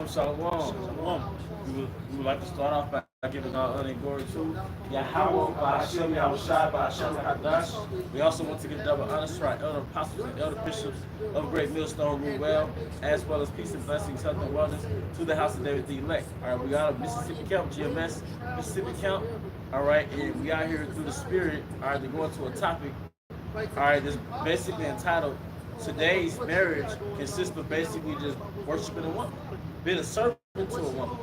Shalom. Shalom. We would like to start off by giving our honor and glory to Yahweh, by Hashem, Yahushai, by Hashem, Hadash. We also want to give double honor to our elder apostles and elder bishops of Great Millstone Rule as well as peace and blessings, health and wellness to the house of David the elect. All right, we got a Mississippi Count, GMS, Mississippi Count. All right, and we out here through the Spirit. All right, to go into a topic. All right, that's basically entitled Today's Marriage consists of basically just worshiping a woman, being a servant to a woman.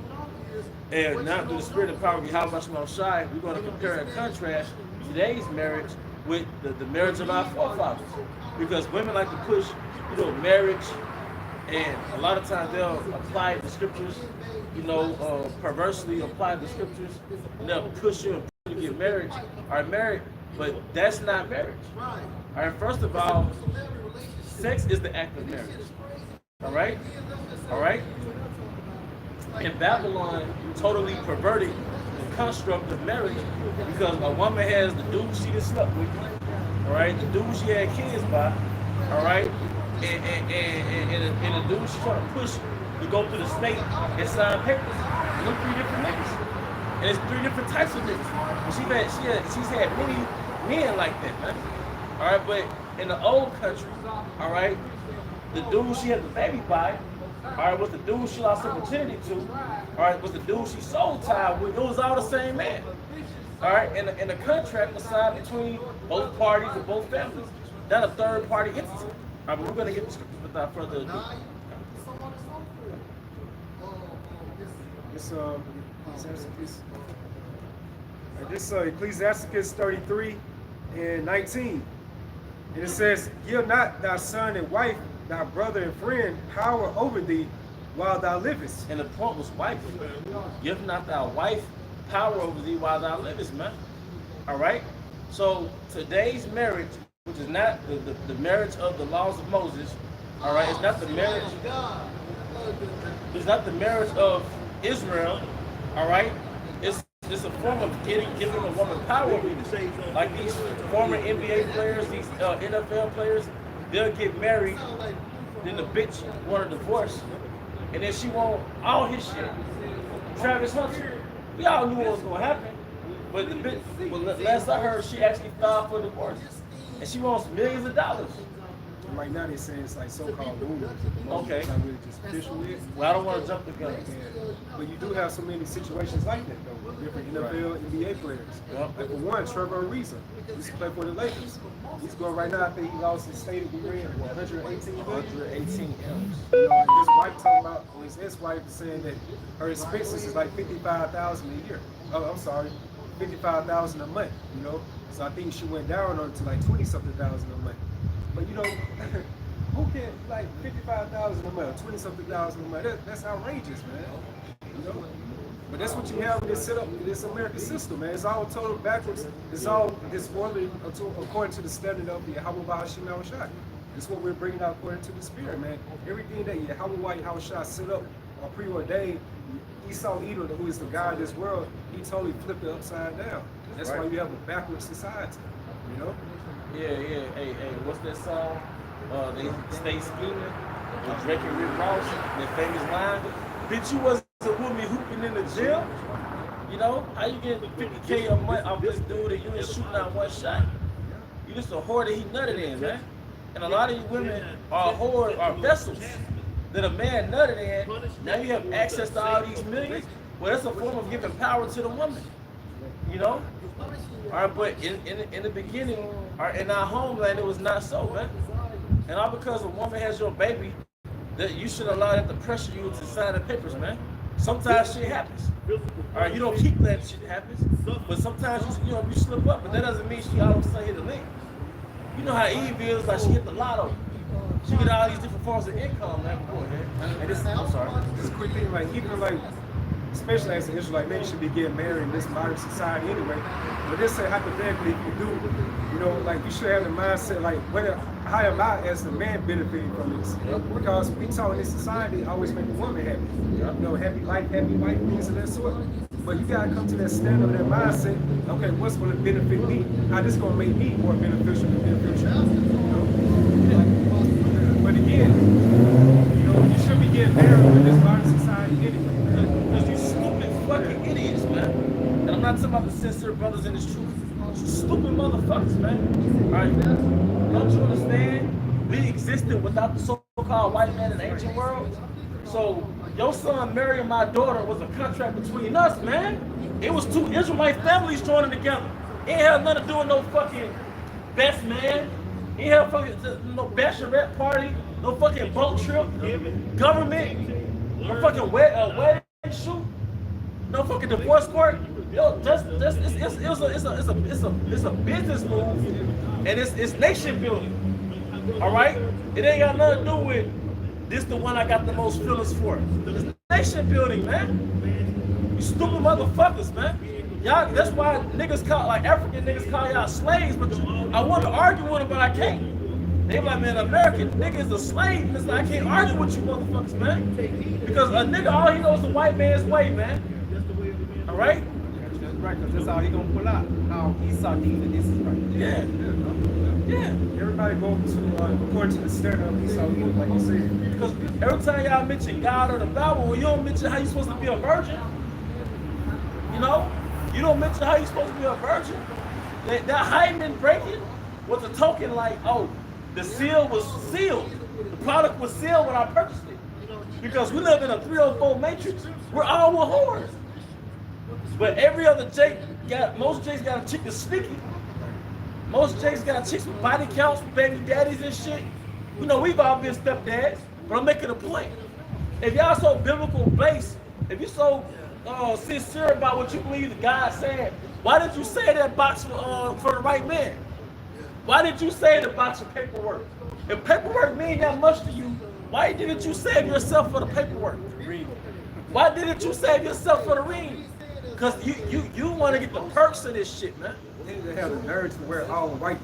And now through the Spirit and power of Yahweh Shai, we're going to compare and contrast today's marriage with the marriage of our forefathers. Because women like to push, marriage, and a lot of times they'll apply the scriptures, perversely apply the scriptures, and they'll push you and push you to get married, but that's not marriage. All right, first of all, sex is the act of marriage. All right? And Babylon totally perverted the construct of marriage because a woman has the dude she just slept with, all right? The dude she had kids by, all right? And the dude she's trying to push to go through the state and sign papers. And them 3 different niggas. And it's 3 different types of niggas. And she's had many men like that, man. All right, but in the old country, all right, the dude she had the baby by, all right, was the dude she lost her virginity to, all right, was the dude she soul tied with. It was all the same man. All right, and the contract was signed between both parties and both families, not a third party entity. All right, but we're going to get the scriptures without further ado. This Ecclesiasticus 33 and 19. And it says, give not thy son and wife, thy brother and friend, power over thee while thou livest. And the point was wife. Give not thy wife power over thee while thou livest, man. All right? So today's marriage, which is not the marriage of the laws of Moses, all right? It's not the marriage of Israel, all right? It's a form of giving a woman power over you. Like these former NBA players, these NFL players, they'll get married, then the bitch want a divorce, and then she want all his shit. Travis Hunter, we all knew what was going to happen, but the bitch, last I heard, she actually filed for divorce, and she wants millions of dollars. Right now they're saying it's like so-called rumors. Okay. It's not really just official yet. Well, I don't want to jump the gun. But you do have so many situations like that though. Different NFL, NBA players. Yep. Like for one, Trevor Ariza used to play for the Lakers. He's going right now. I think he lost his state. He ran 118 M's. And his wife talking about, or his ex-wife is saying that her expenses is like $55,000 a year. Oh, I'm sorry, $55,000 a month. So I think she went down on it to like 20-something thousand a month. But who can like $55,000 a month, 20-something thousand a month? That's outrageous, man. But that's what you have in this setup, this American system, man. It's all total backwards. It's all disorderly according to the standard of the Yahweh Hashem Yahushai. That's what we're bringing out according to the Spirit, man. Everything that Yahweh Yahushai set up or preordained, Esau Edom, who is the God of this world, he totally flipped it upside down. That's why you have a backward society, Yeah. Hey, what's that song? They stay scheming with Drake and Rick Ross, that famous line. Bitch, you wasn't a woman hooping in the gym. How you get 50K a month off this dude and you ain't shooting out one shot? You just a whore that he nutted in, man. And a lot of you women are vessels that a man nutted in. Now you have access to all these millions. Well, that's a form of giving power to the woman. All right, but in the beginning, in our homeland, it was not so, man. And all because a woman has your baby, that you should allow that to pressure you to sign the papers, man. Sometimes shit happens. All right, you don't keep letting shit happen, but sometimes you slip up, but that doesn't mean she all of a sudden hit the link. You know how Eve is, like she hit the lotto. She get all these different forms of income, man. I'm sorry. This quick thing, like even like, especially as an Israelite, man, you should be getting married in this modern society anyway. But this say hypothetically, if you do, like you should have the mindset, like how am I as the man benefiting from this? Because we taught in this society always make the woman happy. Happy life, happy wife, things of that sort. But you gotta come to that standard of that mindset. Okay, what's gonna benefit me? How this gonna make me more beneficial than beneficial? But again, you should be get married in this modern society anyway. Because you stupid fucking idiots, man. And I'm not talking about the sincere brothers in this truth. You stupid motherfuckers, man. Alright? Don't you understand? We existed without the so-called white man in the ancient world. So your son marrying my daughter was a contract between us, man. It was two Israelite families joining together. It ain't had nothing to do with no fucking best man. It ain't had fucking no bachelorette party, no fucking boat trip, government, no fucking wedding shoot, no fucking divorce court. Yo, it's a business move, and it's nation building. All right, it ain't got nothing to do with this. The one I got the most feelings for. It's nation building, man. You stupid motherfuckers, man. Y'all, that's why niggas call, like African niggas call y'all slaves, but I want to argue with them, but I can't. They like, man, American nigga is a slave, and it's like, I can't argue with you motherfuckers, man. Because a nigga, all he knows is the white man's way, man. All right? That's right, because that's how he gonna pull out. How Esau deemed that this is right. Yeah. Everybody go to according to the standard of Esau, like you said. Because every time y'all mention God or the Bible, well, you don't mention how you supposed to be a virgin. You know? You don't mention how you supposed to be a virgin. That hymen breaking was a token like, oh, the seal was sealed. The product was sealed when I purchased it. Because we live in a 304 matrix. We're all with whores. But every other Jake most Jakes got a chick that's sneaky. Most Jakes got chicks with body counts, with baby daddies and shit. You know, we've all been stepdads, but I'm making a point. If y'all so biblical based, if you so sincere about what you believe that God said, why did you say that box for the right man? Why did you say the box of paperwork? If paperwork means that much to you, why didn't you save yourself for the paperwork? Why didn't you save yourself for the ring? Because you want to get the perks of this shit, man. They have the nerve to wear all white.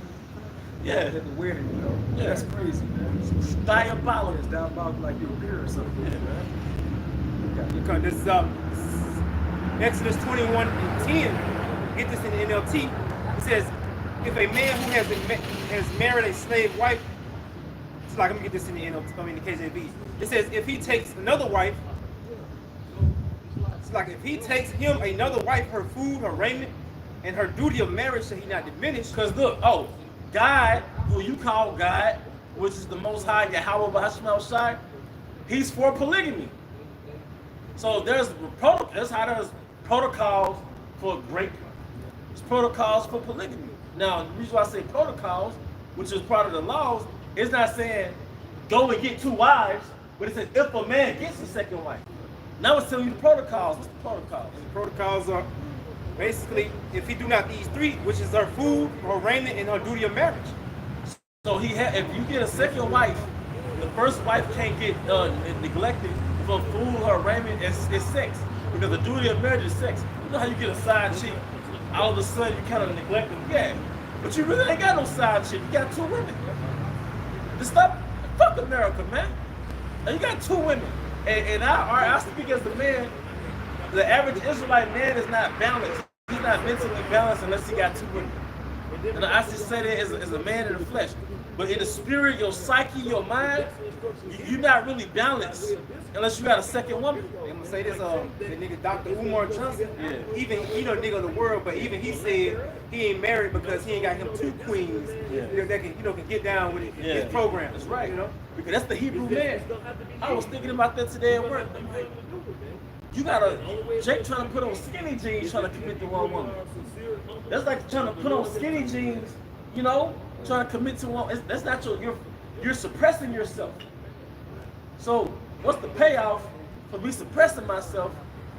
Yeah. At the wedding, you know. Yeah. That's crazy, man. It's diabolical. It's diabolical like you're a beer or something. Yeah, man. Because this is Exodus 21:10. Get this in the NLT. It says, if a man who has married a slave wife, it's like, let me get this in the NLT, I mean the KJV. It says, if he takes another wife, it's like, if he takes him another wife, her food, her raiment, and her duty of marriage shall he not diminish. Because look, God, who you call God, which is the Most High, Yahweh B'Hashem Shai, he's for polygamy. So that's how there's protocols for grape. There's protocols for polygamy. Now, the reason why I say protocols, which is part of the laws, it's not saying go and get two wives, but it says if a man gets a second wife. Now it's telling you the protocols. What's the protocols? The protocols are basically, if he do not these three, which is her food, her raiment, and her duty of marriage. So if you get a second wife, the first wife can't get neglected for food, her raiment, and sex. Because the duty of marriage is sex. You know how you get a side chick, all of a sudden you kind of neglect them? Yeah. But you really ain't got no side chick. You got two women. Just stop. Fuck America, man. Now you got two women. And I speak as the man. The average Israelite man is not balanced. He's not mentally balanced unless he got two women. And I just say that as a man in the flesh. But in the spirit, your psyche, your mind, you're not really balanced unless you got a second woman. I'm gonna say this, the nigga Dr. Umar Johnson, Yeah. even he know nigga of the world, but even he said he ain't married because he ain't got him two queens, Yeah. that can get down with his program. That's right. You know? Because that's the Hebrew man. I was thinking about that today at work. I'm like, you got Jake trying to put on skinny jeans trying to commit to one woman. That's like trying to put on skinny jeans, you know, trying to commit to one. That's not you're suppressing yourself. So what's the payoff for me suppressing myself?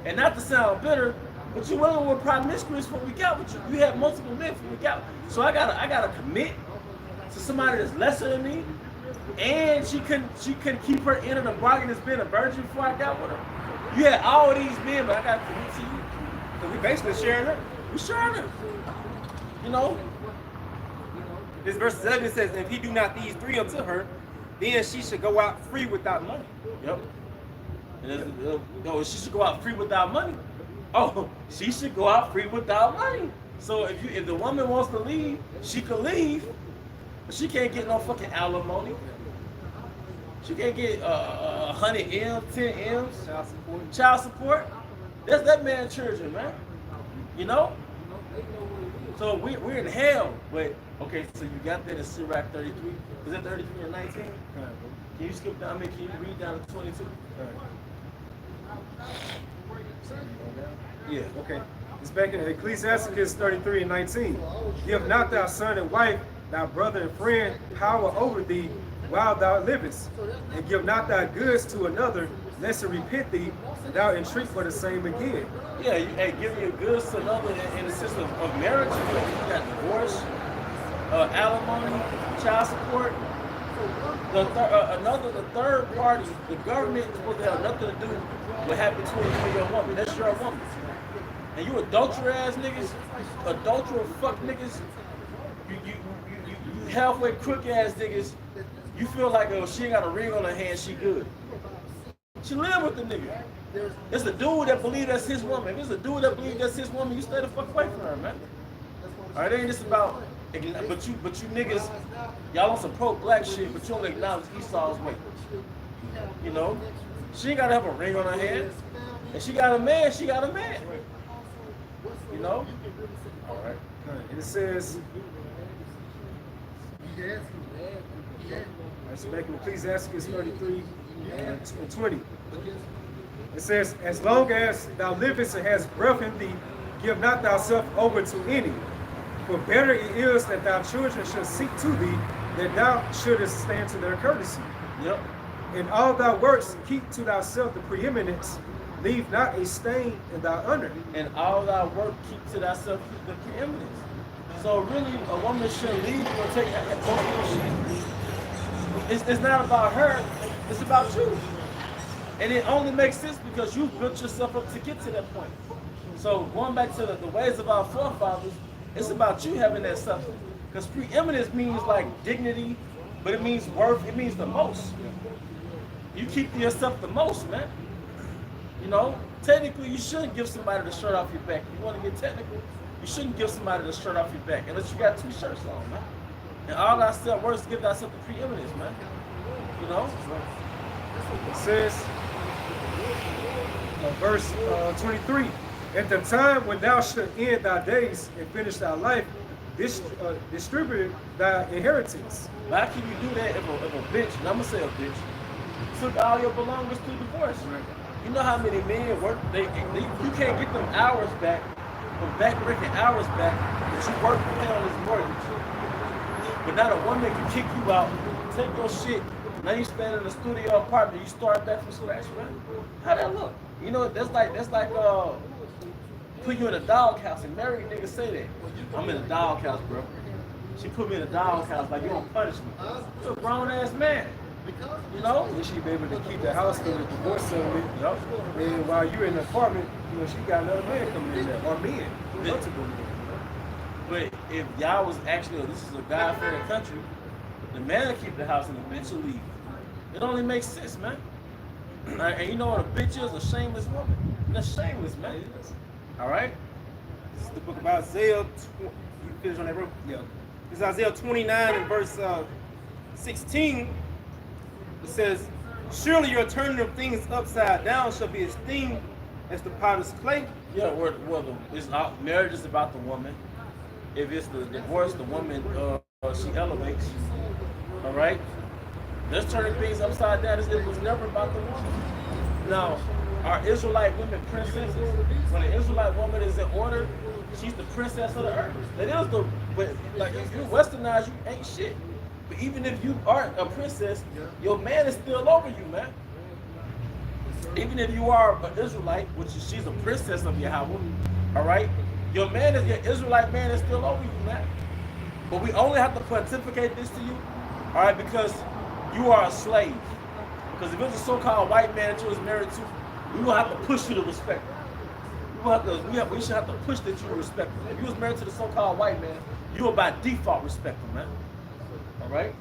And not to sound bitter, but you women were promiscuous when we got with you. You had multiple men when we got. So I gotta commit to somebody that's lesser than me, and she couldn't keep her end of the bargain as being a virgin before I got with her. You had all these men, but I gotta commit to you. So we basically sharing her. We sharing her. You know. This verse 11 says, if he do not these three unto her, then she should go out free without money. Yep. And she should go out free without money. Oh, she should go out free without money. So if the woman wants to leave, she can leave, but she can't get no fucking alimony. She can't get 100 M, 10 M's. Child support. Child support. That's that man's children, man. You know? So we're in hell. But, okay, so you got that in Sirach 33. Is that 33 and 19? Can you skip down? I mean, can you read down to 22? Yeah. Okay. It's back in Ecclesiasticus 33 and 19. Give not thy son and wife, thy brother and friend, power over thee while thou livest. And give not thy goods to another, lest it repent thee, and thou entreat for the same again. Yeah, hey, give your goods to another in the system of marriage. You got divorce, alimony, child support. The third party, the government is supposed to have nothing to do with what happened between you and your woman. That's your woman. And you adulterer ass niggas, adulterer fuck niggas, you halfway crook ass niggas, you feel like, oh, she ain't got a ring on her hand, she good. She live with the nigga. It's a dude that believe that's his woman. If it's a dude that believe that's his woman, you stay the fuck away from her, man. Alright, it ain't just about, but you niggas, y'all on some pro-black shit, but you don't acknowledge Esau's way. You know? She ain't gotta have a ring on her hand. If she got a man, she got a man. You know? Alright. And it says, that's back in Ecclesiasticus 33 and 20. It says, as long as thou livest and hast breath in thee, give not thyself over to any. For better it is that thy children should seek to thee, that thou shouldest stand to their courtesy. Yep. In all thy works, keep to thyself the preeminence, leave not a stain in thy honor. And all thy work, keep to thyself the preeminence. So really, a woman should leave you or take both your shit. It's not about her, it's about you. And it only makes sense because you built yourself up to get to that point. So going back to the ways of our forefathers, it's about you having that something. Because preeminence means like dignity, but it means worth, it means the most. You keep to yourself the most, man. You know, technically you shouldn't give somebody the shirt off your back. If you want to get technical, you shouldn't give somebody the shirt off your back unless you got 2 shirts on, man. And all thyself works, give thyself the preeminence, man. You know? It says, verse 23, at the time when thou shalt end thy days and finish thy life, distribute thy inheritance. But how can you do that if a bitch, and I'm going to say a bitch, took all your belongings through divorce? Right. You know how many men work, you can't get them hours back, them back-breaking hours back that you work to pay on this mortgage. But now the woman can kick you out, take your shit, now you stand in a studio apartment, you start back from scratch, man. How that look? You know, that's like put you in a doghouse, and married niggas say that. I'm in a doghouse, bro. She put me in a doghouse like you don't punish me. You're a grown ass man. You know? And she be able to keep the house through the divorce settlement. Yep. And while you're in the apartment, you know, she got another man coming in there, or men, multiple men. But if y'all was actually, this is a God-fearing country, the man will keep the house and the bitch will leave. It only makes sense, man. And you know what a bitch is? A shameless woman. That's shameless, man. All right? This is the book of Isaiah. You finish on that, bro? Yeah. It's Isaiah 29 and verse 16. It says, surely your turning of things upside down shall be esteemed as the potter's clay. Yeah, marriage is about the woman. If it's the divorce, the woman, she elevates. All right? Let's turn things upside down. It was never about the woman. Now, are Israelite women princesses? When an Israelite woman is in order, she's the princess of the earth. That is but like if you're westernized, you ain't shit. But even if you aren't a princess, your man is still over you, man. Even if you are an Israelite, which is she's a princess of Yahweh, all right? Your Israelite man is still over you, man. But we only have to pontificate this to you, all right, because you are a slave. Because if it's a so-called white man that you was married to, we will have to push you to respect him. We should have to push that you respect him. If you was married to the so-called white man, you will by default respect him, man. All right?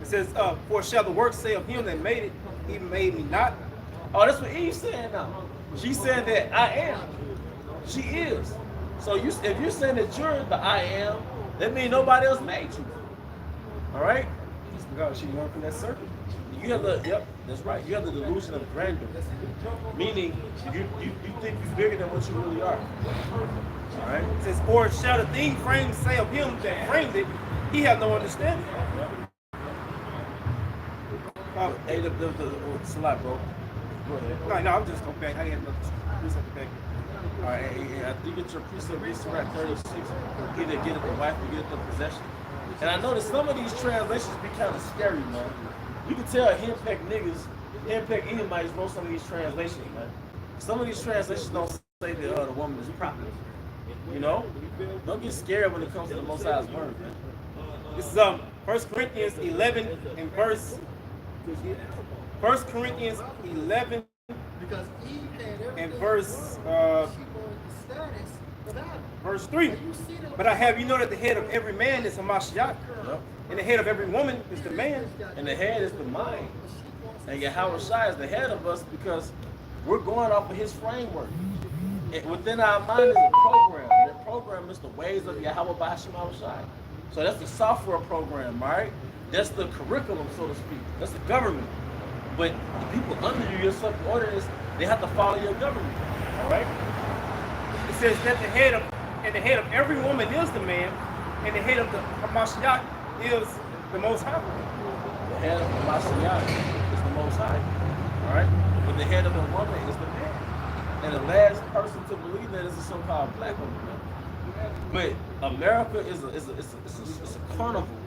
It says, for shall the work say of him that made it, he made me not? Oh, that's what Eve's saying now. She's saying that I am. She is. So if you're saying that you're the I am, that means nobody else made you. All right? Just because she learned from that serpent. You have the, yep, that's right. You have the delusion of grandeur. Meaning, you think you're bigger than what you really are. All right? It says, or shall the thing framed say of him that framed it, he have no understanding. Hey, it's a lot, bro. Go ahead. No, I'm just going back. I had another precept back. All right, and I think it's your precept reads to 36. Either get it the wife or get it the possession. And I noticed some of these translations be kind of scary, man. You can tell henpecked niggas, henpecked Edomites wrote some of these translations, man. Some of these translations don't say that the woman is property. You know? Don't get scared when it comes to the Most High's word, man. This is 1 Corinthians 11 and verse 1 Corinthians 11 and verse 3. But I have you know that the head of every man is a Mashiach, and the head of every woman is the man, and the head is the mind. And Yahweh Shai is the head of us because we're going off of his framework. And within our mind is a program. That program is the ways of Yahweh B'Hashem Shai. So that's the software program, right? That's the curriculum, so to speak. That's the government. But the people under you, your subordinates, they have to follow your government. All right? It says that the head of every woman is the man, and the head of the Mashiach is the Most High. The head of the Mashiach is the Most High. All right? But the head of the woman is the man. And the last person to believe that is a so-called black woman. But America is a carnival.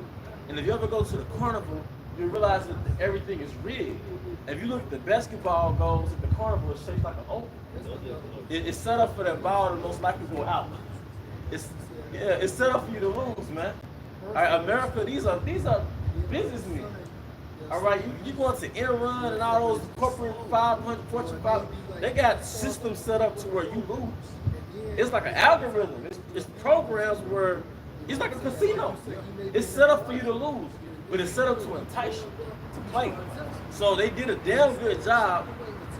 And if you ever go to the carnival, you realize that everything is rigged. If you look at the basketball goals at the carnival, it's shaped like an oval. It's set up for that ball to most likely go out. It's set up for you to lose, man. All right, America, these are businessmen. All right, you going to Enron and all those corporate 500, Fortune 500, they got systems set up to where you lose. It's like an algorithm. It's programs where it's like a casino. It's set up for you to lose, but it's set up to entice you to play. So they did a damn good job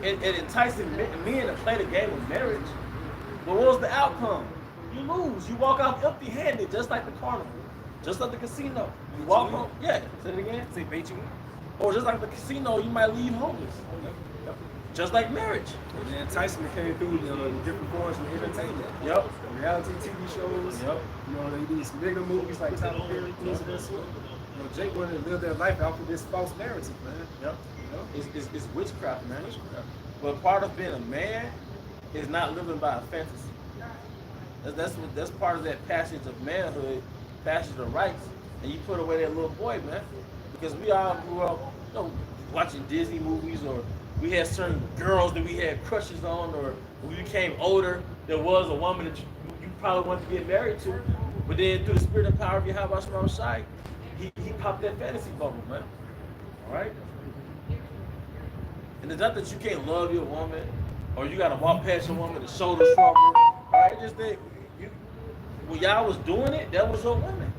in enticing men to play the game of marriage. But what was the outcome? You lose. You walk out empty-handed, just like the carnival, just like the casino. You walk home. Yeah. Say it again. Say bait you. Or just like the casino, you might leave homeless. Yep. Just like marriage. And then Tyson came through different forms of entertainment. Yep. Reality TV shows. Yep. You know, they do these nigga movies like Tyler Perry, things of that sort. You know, Jake wanted to live their life out of this false narrative, man. Yep. You know? It's witchcraft, man. But part of being a man is not living by a fantasy. That's part of that passage of manhood, passage of rights, and you put away that little boy, man. Because we all grew up, you know, watching Disney movies, or we had certain girls that we had crushes on, or when we became older, there was a woman that you probably wanted to get married to, but then through the spirit and power of Yahweh Shai, he popped that fantasy bubble, man. All right? And it's not that you can't love your woman, or you gotta walk past your woman and shoulder shrug her. All right? Just that when y'all was doing it, that was your woman.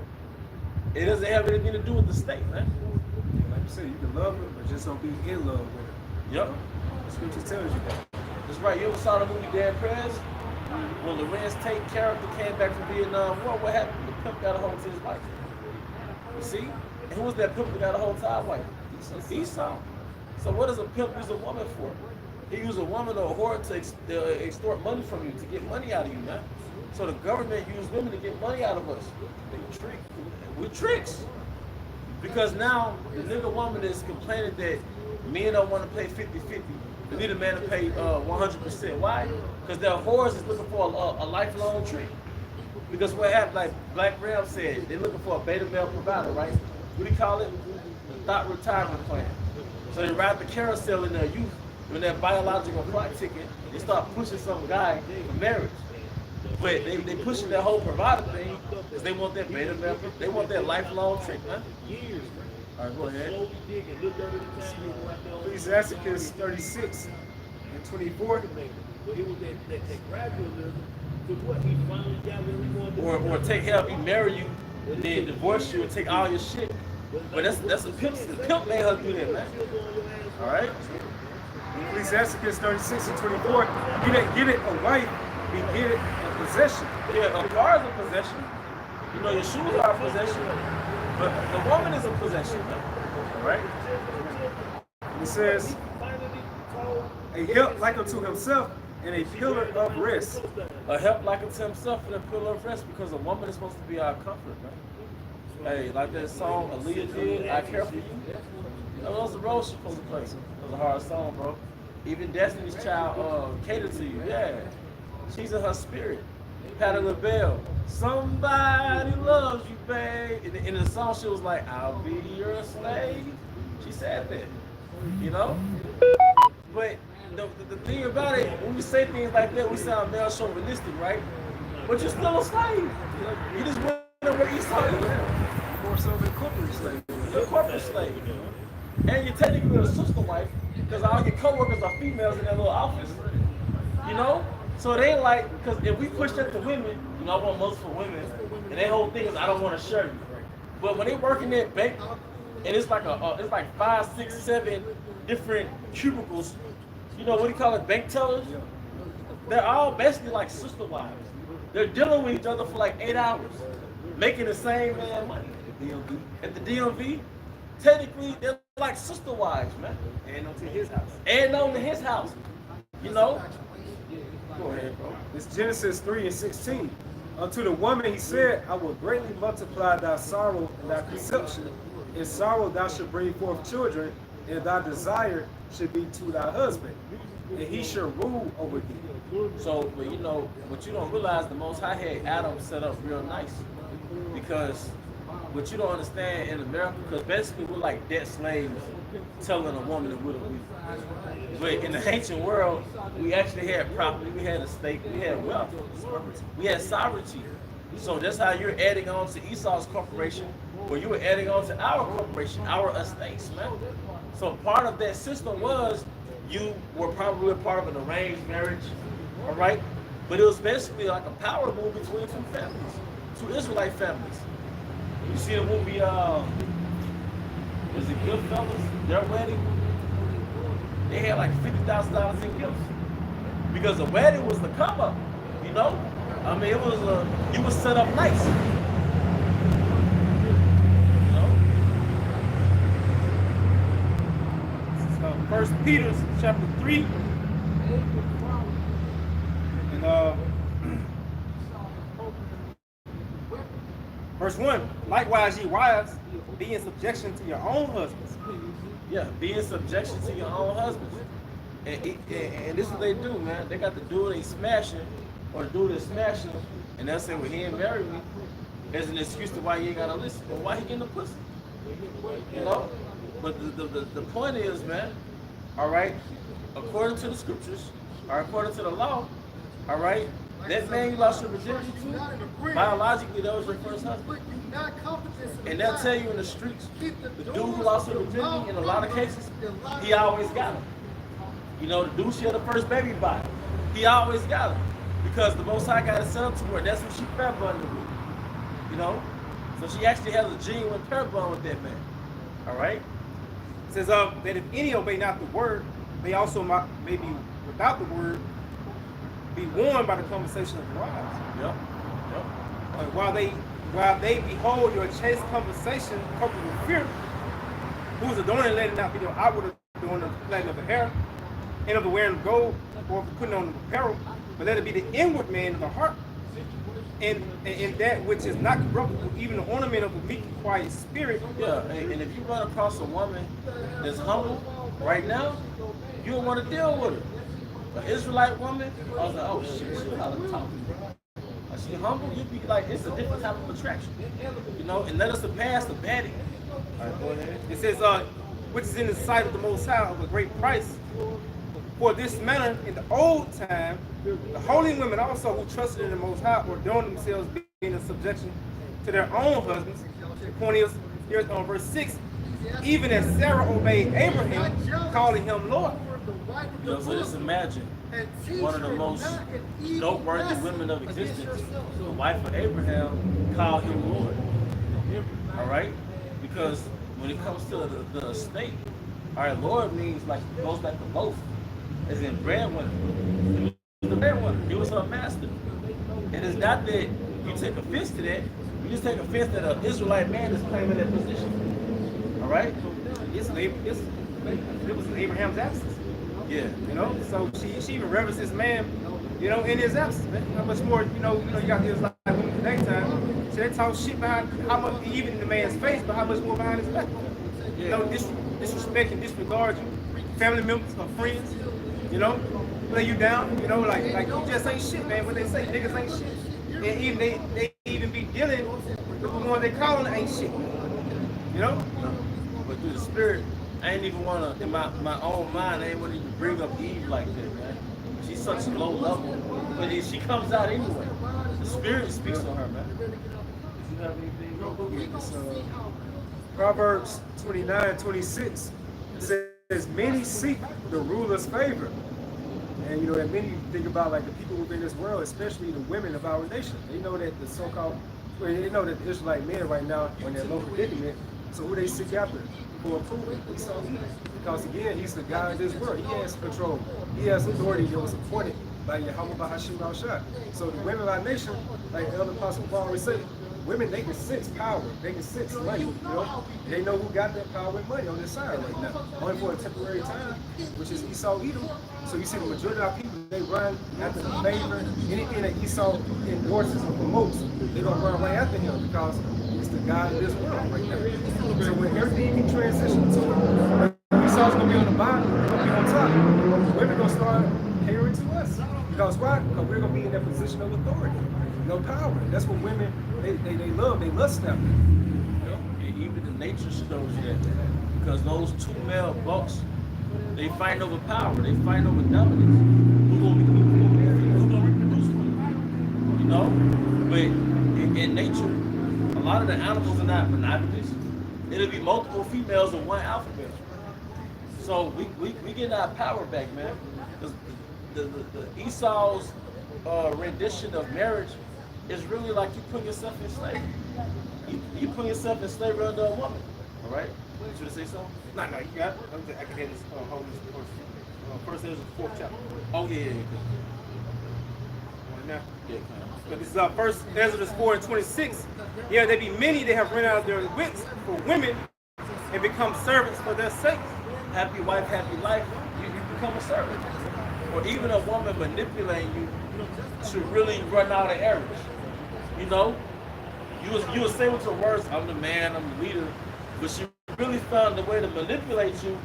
It doesn't have anything to do with the state, man. Like you said, you can love her, but just don't be in love with her. Yep. The scripture tells you that. That's right. You ever saw the movie Dan Prez? When Lorenz Tate character came back from Vietnam War, what happened? The pimp got a hold to his wife. You see? And who was that pimp that got a hold to our wife? Esau. So what does a pimp use a woman for? He used a woman or a whore to extort money from you, to get money out of you, man. So the government used women to get money out of us. They trick with tricks. Because now the nigga woman is complaining that men don't want to pay 50-50. They need a man to pay 100%. Why? Because their whores is looking for a lifelong trick. Because what happened, like Black Ram said, they're looking for a beta male provider, right? What do you call it? The thought retirement plan. So they ride the carousel in their youth, when that biological clock ticket, they start pushing some guy for marriage. But they pushing that whole provider thing because they want that beta male, they want that lifelong trick, man. All right, go ahead. Ecclesiasticus 36 and 24. Or take help, he marry you, and then divorce you and take all your shit. But that's a pimp. The pimp made her do that, man. All right. Ecclesiasticus 36 and 24. Get it a wife, and get it a possession. Yeah, a car is a possession. You know, your shoes are a possession. But the woman is a possession, man. All right. It says, a help like unto himself and a pillar of rest. A help like unto himself and a pillar of rest, because a woman is supposed to be our comfort, man. Hey, like that song Aaliyah did, I Care For You. That was the role she's supposed to play. It was a hard song, bro. Even Destiny's Child catered to you, yeah. She's in her spirit. Patti LaBelle, somebody loves you, babe. In the song, she was like, I'll be your slave. She said that, you know? But the thing about it, when we say things like that, we sound male chauvinistic, right? But you're still a slave. You just went where Esau is. More so than corporate slave. You're a corporate slave. And you're technically a sister wife, because all your co-workers are females in that little office. You know? So it ain't like, because if we push that to women, you know, I want most for women, and their whole thing is I don't want to share you. But when they work in that bank, and it's like it's like 5, 6, 7 different cubicles, you know, what do you call it, bank tellers? They're all basically like sister wives. They're dealing with each other for like 8 hours, making the same man money. At the DMV, technically they're like sister wives, man. And onto his house. And on to his house, you know. Go ahead, bro. It's Genesis 3:16. Unto the woman he said, I will greatly multiply thy sorrow and thy conception. In sorrow thou shalt bring forth children, and thy desire should be to thy husband, and he shall rule over thee. So, but you know, what you don't realize, the Most High had Adam set up real nice. Because what you don't understand in America, because basically we're like debt slaves telling a woman that we're the weak. But in the ancient world, we actually had property, we had estate, we had wealth, we had sovereignty. So that's how you're adding on to Esau's corporation, or you were adding on to our corporation, our estates, man. So part of that system was you were probably a part of an arranged marriage, all right? But it was basically like a power move between two families, two Israelite families. You see the movie, was it Goodfellas, their wedding? They had like $50,000 in gifts. Because the wedding was the come up, you know? I mean, it was, you was set up nice. You know? First Peter chapter 3. And verse 1. Likewise, ye wives, be in subjection to your own husbands. Yeah, be in subjection to your own husbands. And this is what they do, man. They got the dude they smashing, or the dude that's smashing, and they'll say, well, he ain't married me. There's an excuse to why you ain't gotta listen. Well, why he getting the pussy? You know? But the point is, man, all right, according to the scriptures, or according to the law, all right, that man you lost your virginity to, biologically, that was your first husband. And they'll tell you in the streets, the dude who lost her virginity, in a lot of cases, he always got her. You know, the dude she had the first baby by, he always got her. Because the Most High got it set up to her, that's what she pair bonded with. You know? So she actually has a genuine pair bond with that man. All right? It says that if any obey not the word, they also may be without the word, be warned by the conversation of the wives. Yep. While they behold your chaste conversation coupled with fear, whose adorning let it not be the outward adorning of the plaiting of the hair, and of the wearing of gold, or of the putting on of apparel, but let it be the inward man of the heart, and that which is not corruptible, even the ornament of a meek and quiet spirit. Yeah, and if you run across a woman that's humble right now, you don't want to deal with her. An Israelite woman, I was like, oh shit, she how to talk. Is she humble? You'd be like, it's a different type of attraction. You know, and let us surpass the baddie. All right, go ahead. It says, which is in the sight of the Most High of a great price. For this manner, in the old time, the holy women also who trusted in the Most High ordained themselves being in subjection to their own husbands. The point is, here on verse 6, even as Sarah obeyed Abraham, calling him Lord. You know, so just imagine one of the most noteworthy women of existence, the wife of Abraham, called him Lord. All right? Because when it comes to the estate, all right, Lord means like, goes back to both, as in breadwinner. He was the breadwinner. He was her master. And it's not that you take offense to that, you just take offense that an Israelite man is claiming that position. All right? It's It was Abraham's absence. Yeah. You know, so she even reverenced this man, you know, in his absence, man. How much more, you got this like women today time. So they talk shit behind how much, even in the man's face, but how much more behind his back. Yeah. You know, disrespect and disregard you, family members or friends, you know, lay you down, you know, like you just ain't shit, man. What they say, niggas ain't shit. And even they even be dealing with the one they calling ain't shit. You know? But through the spirit, I ain't even wanna, in my own mind, I ain't wanna even bring up Eve like that, man. She's such a low level. But she comes out anyway. The spirit speaks on her, man. Did you have anything? It's, Proverbs 29:26 says, many seek the ruler's favor. And you know, that many think about like the people within this world, especially the women of our nation. They know that the so-called, they know that the Israelite men right now are in their low predicament. So who they seek after for approval? Because again, he's the God of this world. He has control. He has authority that was appointed by Yahweh Bahashim al-Shah. So the women of our nation, like Elder Apostle Paul always say, women, they can sense power. They can sense money. You know, they know who got that power and money on this side right now. Only for a temporary time, which is Esau Edom. So you see, the majority of our people, they run after the favor. Anything that Esau endorses or promotes, they're gonna run right after him because it's the God of this world right now. So when everything can transition to Esau's gonna be on the bottom, we're gonna be on top. Women gonna start catering to us. Because why? Because we're gonna be in that position of authority, no power. That's what women they love. They lust after. You know? And even the nature shows you that. Because those two male bucks, they fight over power. They fight over dominance. Who's gonna reproduce with them? You know? But in nature, a lot of the animals are not monogamous. It'll be multiple females and one alpha male. So we get our power back, man. Because the Esau's rendition of marriage is really like you put yourself in slavery. You put yourself in slavery under a woman. All right? Should I say so? No, you got it. I can hear this hold this first. First is the 4th chapter. Oh yeah. Now, Yeah. but this is first Ezra 4:26. Yeah, there be many that have run out of their wits for women and become servants for their sake. Happy wife, happy life. You become a servant. Or even a woman manipulating you to really run out of errors. You know, you will say with your words, I'm the man, I'm the leader, but she really found a way to manipulate you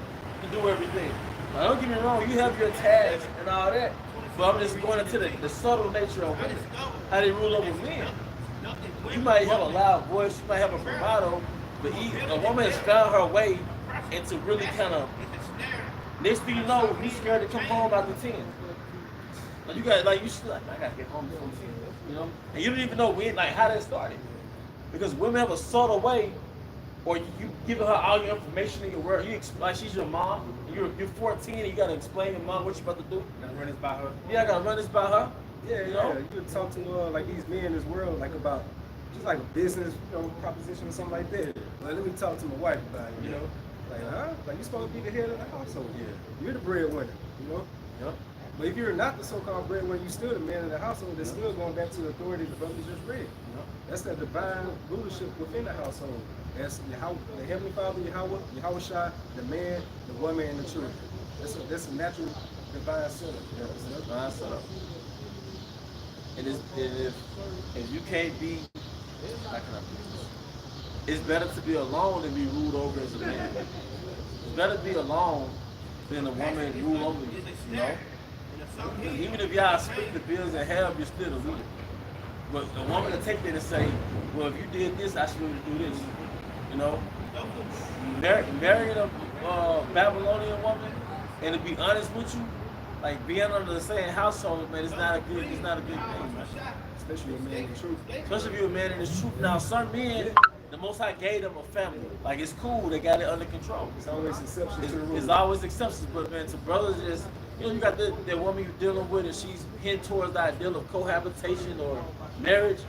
to do everything. Now, don't get me wrong, you have your tasks and all that, but I'm just going into the subtle nature of women, how they rule over men. You might have a loud voice, you might have a bravado, but a woman has found her way into really kind of, next thing you know, you scared to come home after 10. Like you got, like you should, like, I gotta get home before 10, you know? And you don't even know when, like how that started. Because women have a subtle way, or you giving her all your information in your word. Like she's your mom, you're 14 and you gotta explain to mom what you're about to do. You gotta run this by her. Yeah, I gotta run this by her. Yeah, you know? You talk to like these men in this world, like about just like a business, proposition or something like that. Like, let me talk to my wife about it, you know? Like, huh? Like, you're supposed to be the head of the household. Yeah. You're the breadwinner, you know? Yep. But if you're not the so-called breadwinner, you're still the man of the household. That's still going back to the authority the brothers just read. Yep. That's that divine rulership within the household. That's the Heavenly Father, Yahweh Shai, the man, the woman, and the children. That's a natural divine setup. Yeah, it's a divine setup. And if you can't be, how can I put this? It's better to be alone than be ruled over as a man. It's better to be alone than a woman rule over you, you know? Even if y'all split the bills in half, you're still the leader. But a woman to take that and say, well, if you did this, I should be able to do this. You know? Marrying a Babylonian woman, and to be honest with you, like being under the same household, man, it's not a good thing, man. Especially a man in the truth. Especially if you're a man in this truth. Now, some men, the Most High gave them a family. Like, it's cool, they got it under control. It's always exceptions to the rule. It's always exceptions, but man, to brothers, just, you got that woman you're dealing with, and she's heading towards the ideal of cohabitation or marriage.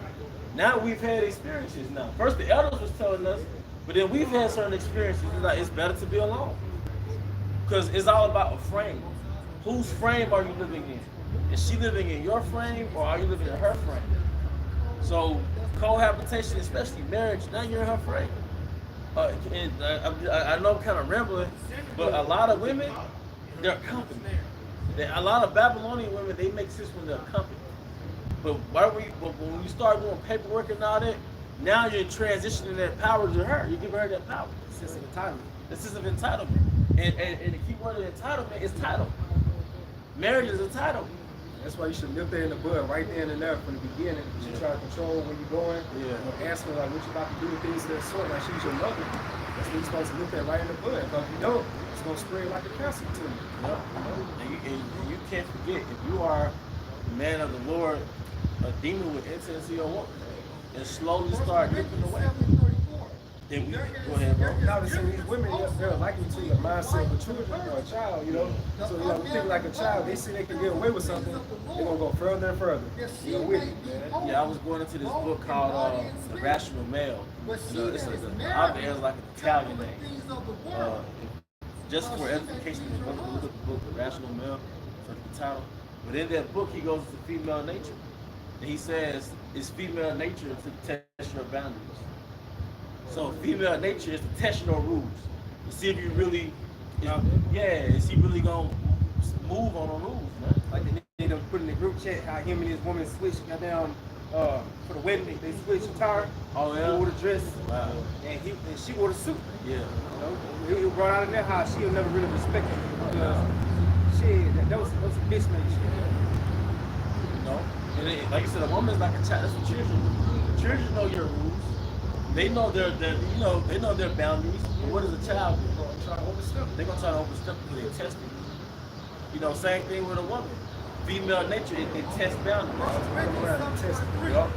Now we've had experiences now. First, the elders was telling us, but then we've had certain experiences. It's like, it's better to be alone. Because it's all about a frame. Whose frame are you living in? Is she living in your frame, or are you living in her frame? So, cohabitation, especially marriage, now you're in her frame. I know I'm kind of rambling, but a lot of women, they're accompanied. A lot of Babylonian women, they make sense when they're accompanied. But when you start doing paperwork and all that, now you're transitioning that power to her. You're giving her that power. Sense of entitlement. The sense of entitlement. And the key word of entitlement is title. Marriage is a title. That's why you should nip that in the bud right there and there from the beginning. You should try to control where you're going. Yeah. Ask her like what you about to do with things of that sort. Like she's your mother. That's when you're supposed to nip that right in the bud. Because if you don't, it's gonna spread like a cancer to you. Yep. And you can't forget, if you are the man of the Lord, a demon with intimacy or woman, and slowly start nipping away. Then we go ahead, bro. Now these women, they're likely to your mindset of a children or a child, you know. So you know, we think like a child, they see they can get away with something, they're gonna go further and further. You know, with it, man. Yeah, I was going into this book called The Rational Male. You know, it's the author is like an Italian name. Just for edification, you look at the book, The Rational Male, so the title. But in that book, he goes to female nature. And he says it's female nature to test your boundaries. So female nature is to test your rules. To see if you really, is he really gonna move on the rules, man? Like they done put in the group chat how him and his woman switched, got down for the wedding, they switched attire. Oh yeah. He wore the dress, Wow. and she wore the suit. Yeah. You know, it brought out in there how she'll never really respect him. That was a mismatch. You know, and like you said, a woman's like a child. That's what children do. Children know your rules. They know their they know their boundaries. But what does a child do? They're gonna try to overstep. They're gonna try to overstep because they test it. You know, same thing with a woman. Female nature, it tests boundaries. Yup.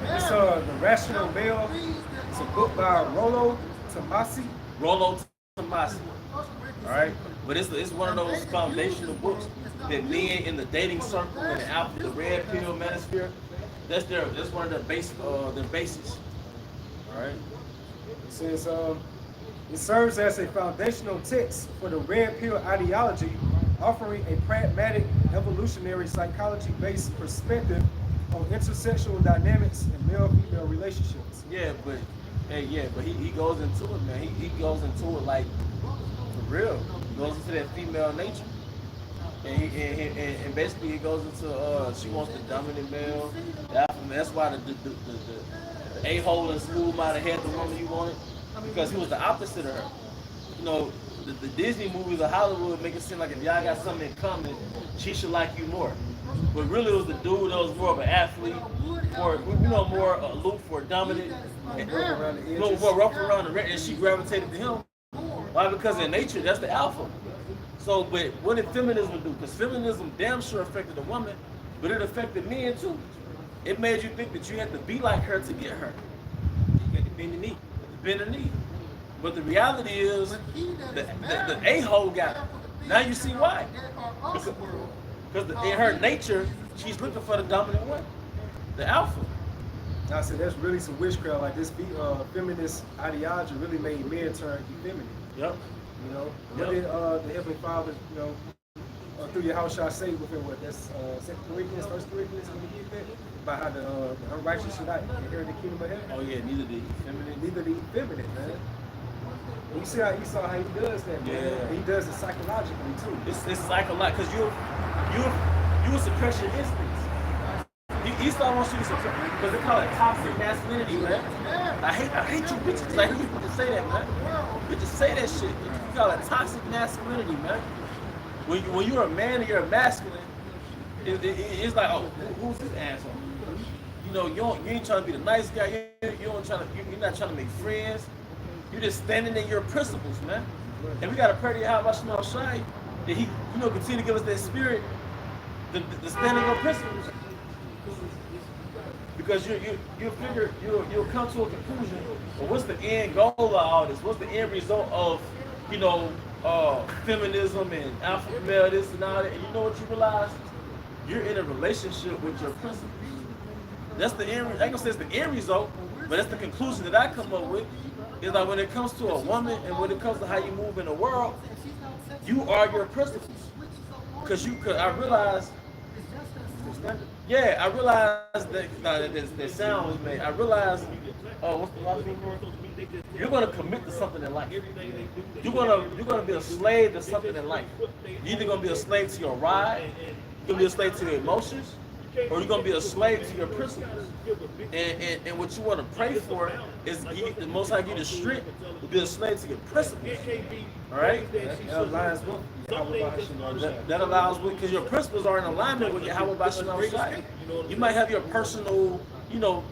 It's The Rational Male. It's a book by Rollo Tomasi. Rollo Tomasi. All right, but it's one of those foundational books that men in the dating circle and the alpha, the red pill manosphere, that's one of their bases. All right. It says it serves as a foundational text for the red pill ideology, offering a pragmatic, evolutionary psychology-based perspective on intersexual dynamics and male-female relationships. Yeah, but he goes into it, man. He goes into it like for real. He goes into that female nature, and basically he goes into she wants the dominant male, the alpha male. That's why the a-hole and smooth might have had the woman he wanted, because he was the opposite of her. You know, the Disney movies of Hollywood make it seem like if y'all got something in common, she should like you more. But really it was the dude that was more of an athlete, more aloof or dominant, more rough around the edge, and she gravitated to him. Why? Because in nature, that's the alpha. So, but what did feminism do? Because feminism damn sure affected the woman, but it affected men too. It made you think that you had to be like her to get her. You got to bend the knee. Bend the knee. But the reality is, the a-hole got her. Now you see why. Because in her nature, she's looking for the dominant one, the alpha. Now I said that's really some witchcraft. Like this feminist ideology really made men turn effeminate. Yep. You know, what did the Heavenly Father, you know, through your house shall say within what? That's 2 Corinthians, 1 Corinthians, when you get that about how the unrighteous should not inherit the kingdom of heaven. Oh yeah, neither the effeminate. Neither the effeminate, man. And you see how Esau how he does that, man. Yeah. He does it psychologically too. It's psychological because you will suppress your instincts. Esau wants you to suppress because they call it toxic masculinity, man. I hate you bitches. Like you just say that, man. You just say that shit. You call it toxic masculinity, man. When you're a man and you're a masculine, it's like, oh, who's this asshole? You know, you ain't trying to be the nice guy. You're not trying to make friends. You're just standing in your principles, man. And we got to pray to Yahweh Shema Shai that he, continue to give us that spirit to stand in your principles. Because you'll come to a conclusion. But what's the end goal of all this? What's the end result of, feminism and alpha male, this and all that? And you know what you realize? You're in a relationship with your principles. That's the end. I ain't gonna say it's the end result, but that's the conclusion that I come up with. Is like when it comes to a woman and when it comes to how you move in the world, you are your principles. I realized that that sound was made. I realized, what's the last name? you're gonna commit to something in life. You're gonna be a slave to something in life. You're either gonna be a slave to your ride, you're gonna be a slave to your emotions, or you're gonna be a slave to your principles. And what you want to pray for is the Most High give you the strength to be a slave to your principles. All right? That aligns with Yahweh Bahashim. That allows, because your principles are in alignment with Yahweh Bahashim Shai. You might have your personal,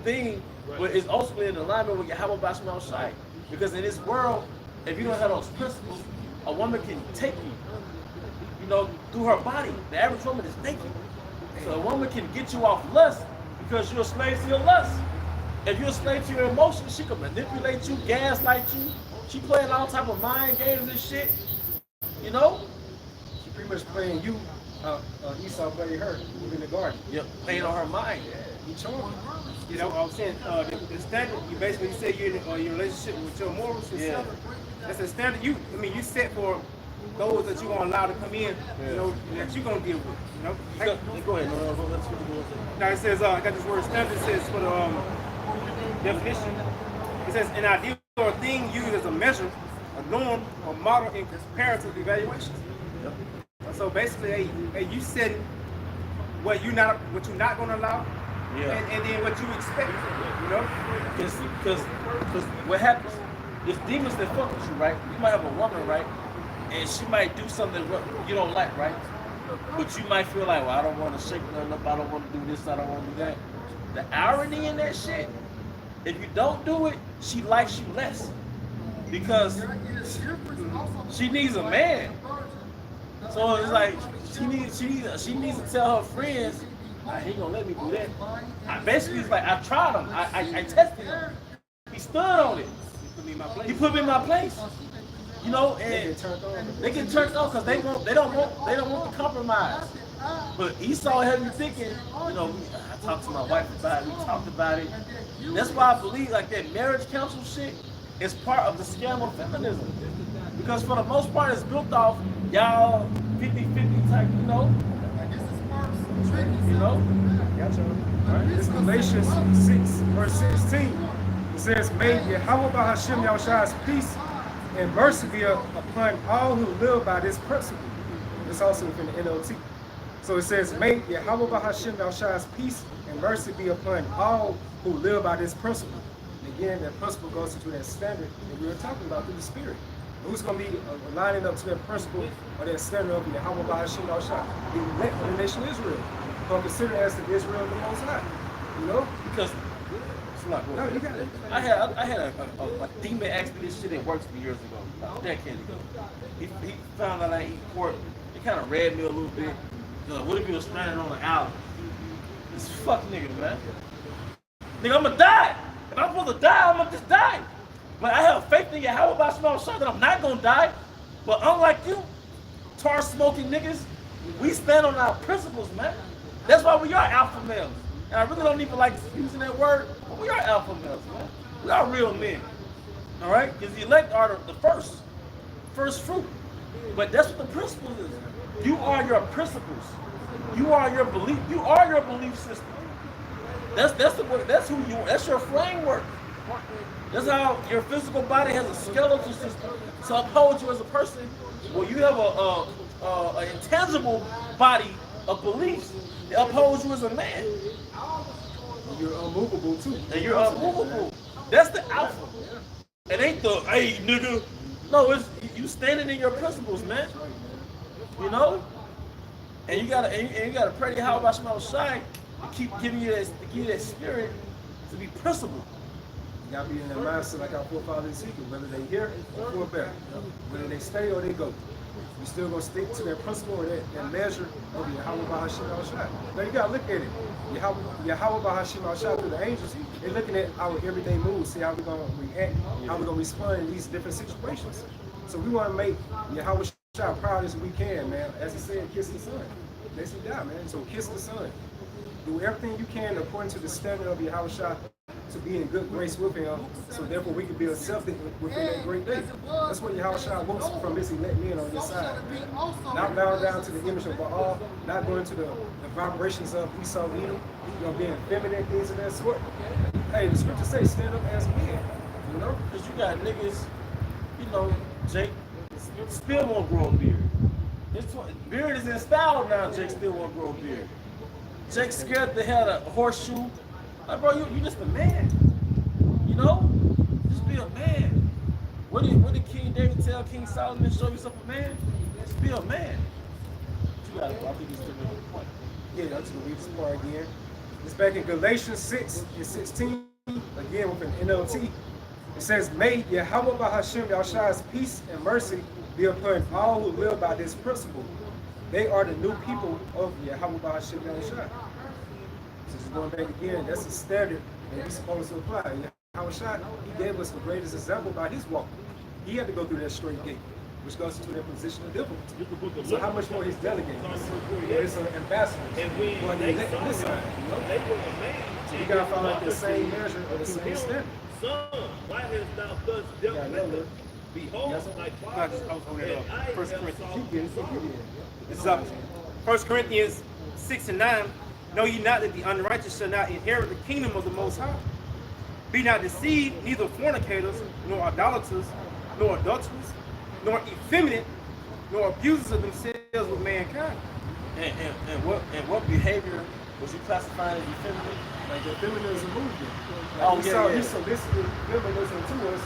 thing, but it's also in alignment with Yahweh Bahashim Shai. Because in this world, if you don't have those principles, a woman can take you, through her body. The average woman is naked. So a woman can get you off lust because you're a slave to your lust. If you're a slave to your emotions, she can manipulate you, gaslight you. She playing all type of mind games and shit. She pretty much playing you. Esau played her in the garden. Yep, playing on her mind. He charmed. I'm saying the standard. You basically say you're in your relationship with your morals. Yeah. That's the standard. You set for those that you're gonna allow to come in. That you're gonna deal with. Go ahead. No, let's go. Now it says, I got this word standard. It says for the definition. It says an ideal or a thing used as a measure, a norm, or model in comparative evaluations. Yep. So basically, you said what you're not gonna allow, and then what you expect. Because what happens? There's demons that fuck with you, right? You might have a woman, right? And she might do something you don't like, right? But you might feel like, well, I don't want to shake nothing up, I don't want to do this, I don't want to do that. The irony in that shit, if you don't do it, she likes you less. Because she needs a man. So it's like she needs to tell her friends, he ain't gonna let me do that. Basically, it's like I tried him, I tested him. He stood on it. He put me in my place. And they get turned on because they don't want the compromise. But Esau had me thinking, I talked to my wife about it, we talked about it. That's why I believe like that marriage counsel shit is part of the scam of feminism. Because for the most part it's built off y'all 50-50 type, Gotcha. Right. It's Galatians 6, verse 16. It says, may Yahweh Bahashim Yahshua's peace and mercy be upon all who live by this principle. It's also within the NLT. So it says, may Yahweh Bahashim Yahshua's peace and mercy be upon all who live by this principle. And again, that principle goes into that standard that we were talking about through the Spirit. Who's going to be lining up to that principle or that standard of Yahweh Bahashim Yahshua, the elect of the nation of Israel, or considered as the Israel of the Most High. Because no, you got it. I had a demon ask me this shit at work years ago, about a decade ago. He found out I eat pork. It kind of read me a little bit. What if he was stranded on an island? This fuck nigga, man. Nigga, I'm gonna die. If I'm supposed to die, I'm gonna just die. But I have faith in you. How about small shot that I'm not gonna die? But unlike you, tar smoking niggas, we stand on our principles, man. That's why we are alpha males. And I really don't even like using that word, but we are alpha males, man. We are real men. All right? Because the elect are the first fruit. But that's what the principles is. You are your principles. You are your belief. You are your belief system. That's who you are. That's your framework. That's how your physical body has a skeletal system to uphold you as a person. Well, you have an intangible body of beliefs that upholds you as a man. And you're unmovable too. And you're unmovable. That's the alpha. It ain't the, hey, nigga. No, it's you standing in your principles, man. And you gotta pray to how about Shema Shai to keep giving you that spirit to be principled. You gotta be in that mindset like our forefathers Ezekiel, whether they hear or for better, whether they stay or they go. You still gonna stick to that principle or that measure of Yahweh Bahashim Al-Shai. Now you gotta look at it. Yahweh Bahashim Al-Shai through the angels, they're looking at our everyday moves, see how we're gonna react, how we're gonna respond in these different situations. So we wanna make Yahweh Shai proud as we can, man. As he said, kiss the son. Lest he die, man. So kiss the son. Do everything you can according to the standard of Yahweh Shai to be in good grace with him, so therefore we can be accepted within that great day. That's what Yahweh Shai wants from his elect men on this side. Not bow down to the image of Baal, not going to the vibrations of Esau Edom, being feminine, things of that sort. Hey, the scripture says stand up as men. You know? Because you got niggas, you know, Jake still won't grow a beard. Beard is in style now, Jake still won't grow a beard. Jake scared the hell out of a horseshoe. Like, bro, you just a man. You know? Just be a man. What did King David tell King Solomon? Show yourself a man? Just be a man. You gotta, I think he's still making a point. Yeah, I'm just gonna read this part again. It's back in Galatians 6 and 16, again with an NLT. It says, May Yahweh Bahashim Yahshua's peace and mercy be upon all who live by this principle. They are the new people of Yahweh Bahashim Yahushua. So just going back again, that's the standard that we're supposed to apply. Yahushua, he gave us the greatest example by his walk. He had to go through that straight gate, which goes into that position of difficulty. So how much more his delegates? It's an ambassador. Well, this side, you know? So you gotta follow the same measure or the same standard. Why hast thou thus dealt with them? Behold, thy father and I have First Corinthians. sorrowed. This is up. 1 Corinthians 6 and 9. Know ye not that the unrighteous shall not inherit the kingdom of the Most High? Be not deceived, neither fornicators, nor idolaters, nor adulterers, nor effeminate, nor abusers of themselves with mankind. And what behavior was you classifying as effeminate? Like the feminism movement. Like Oh, he yeah, saw, yeah. he solicited feminism to us.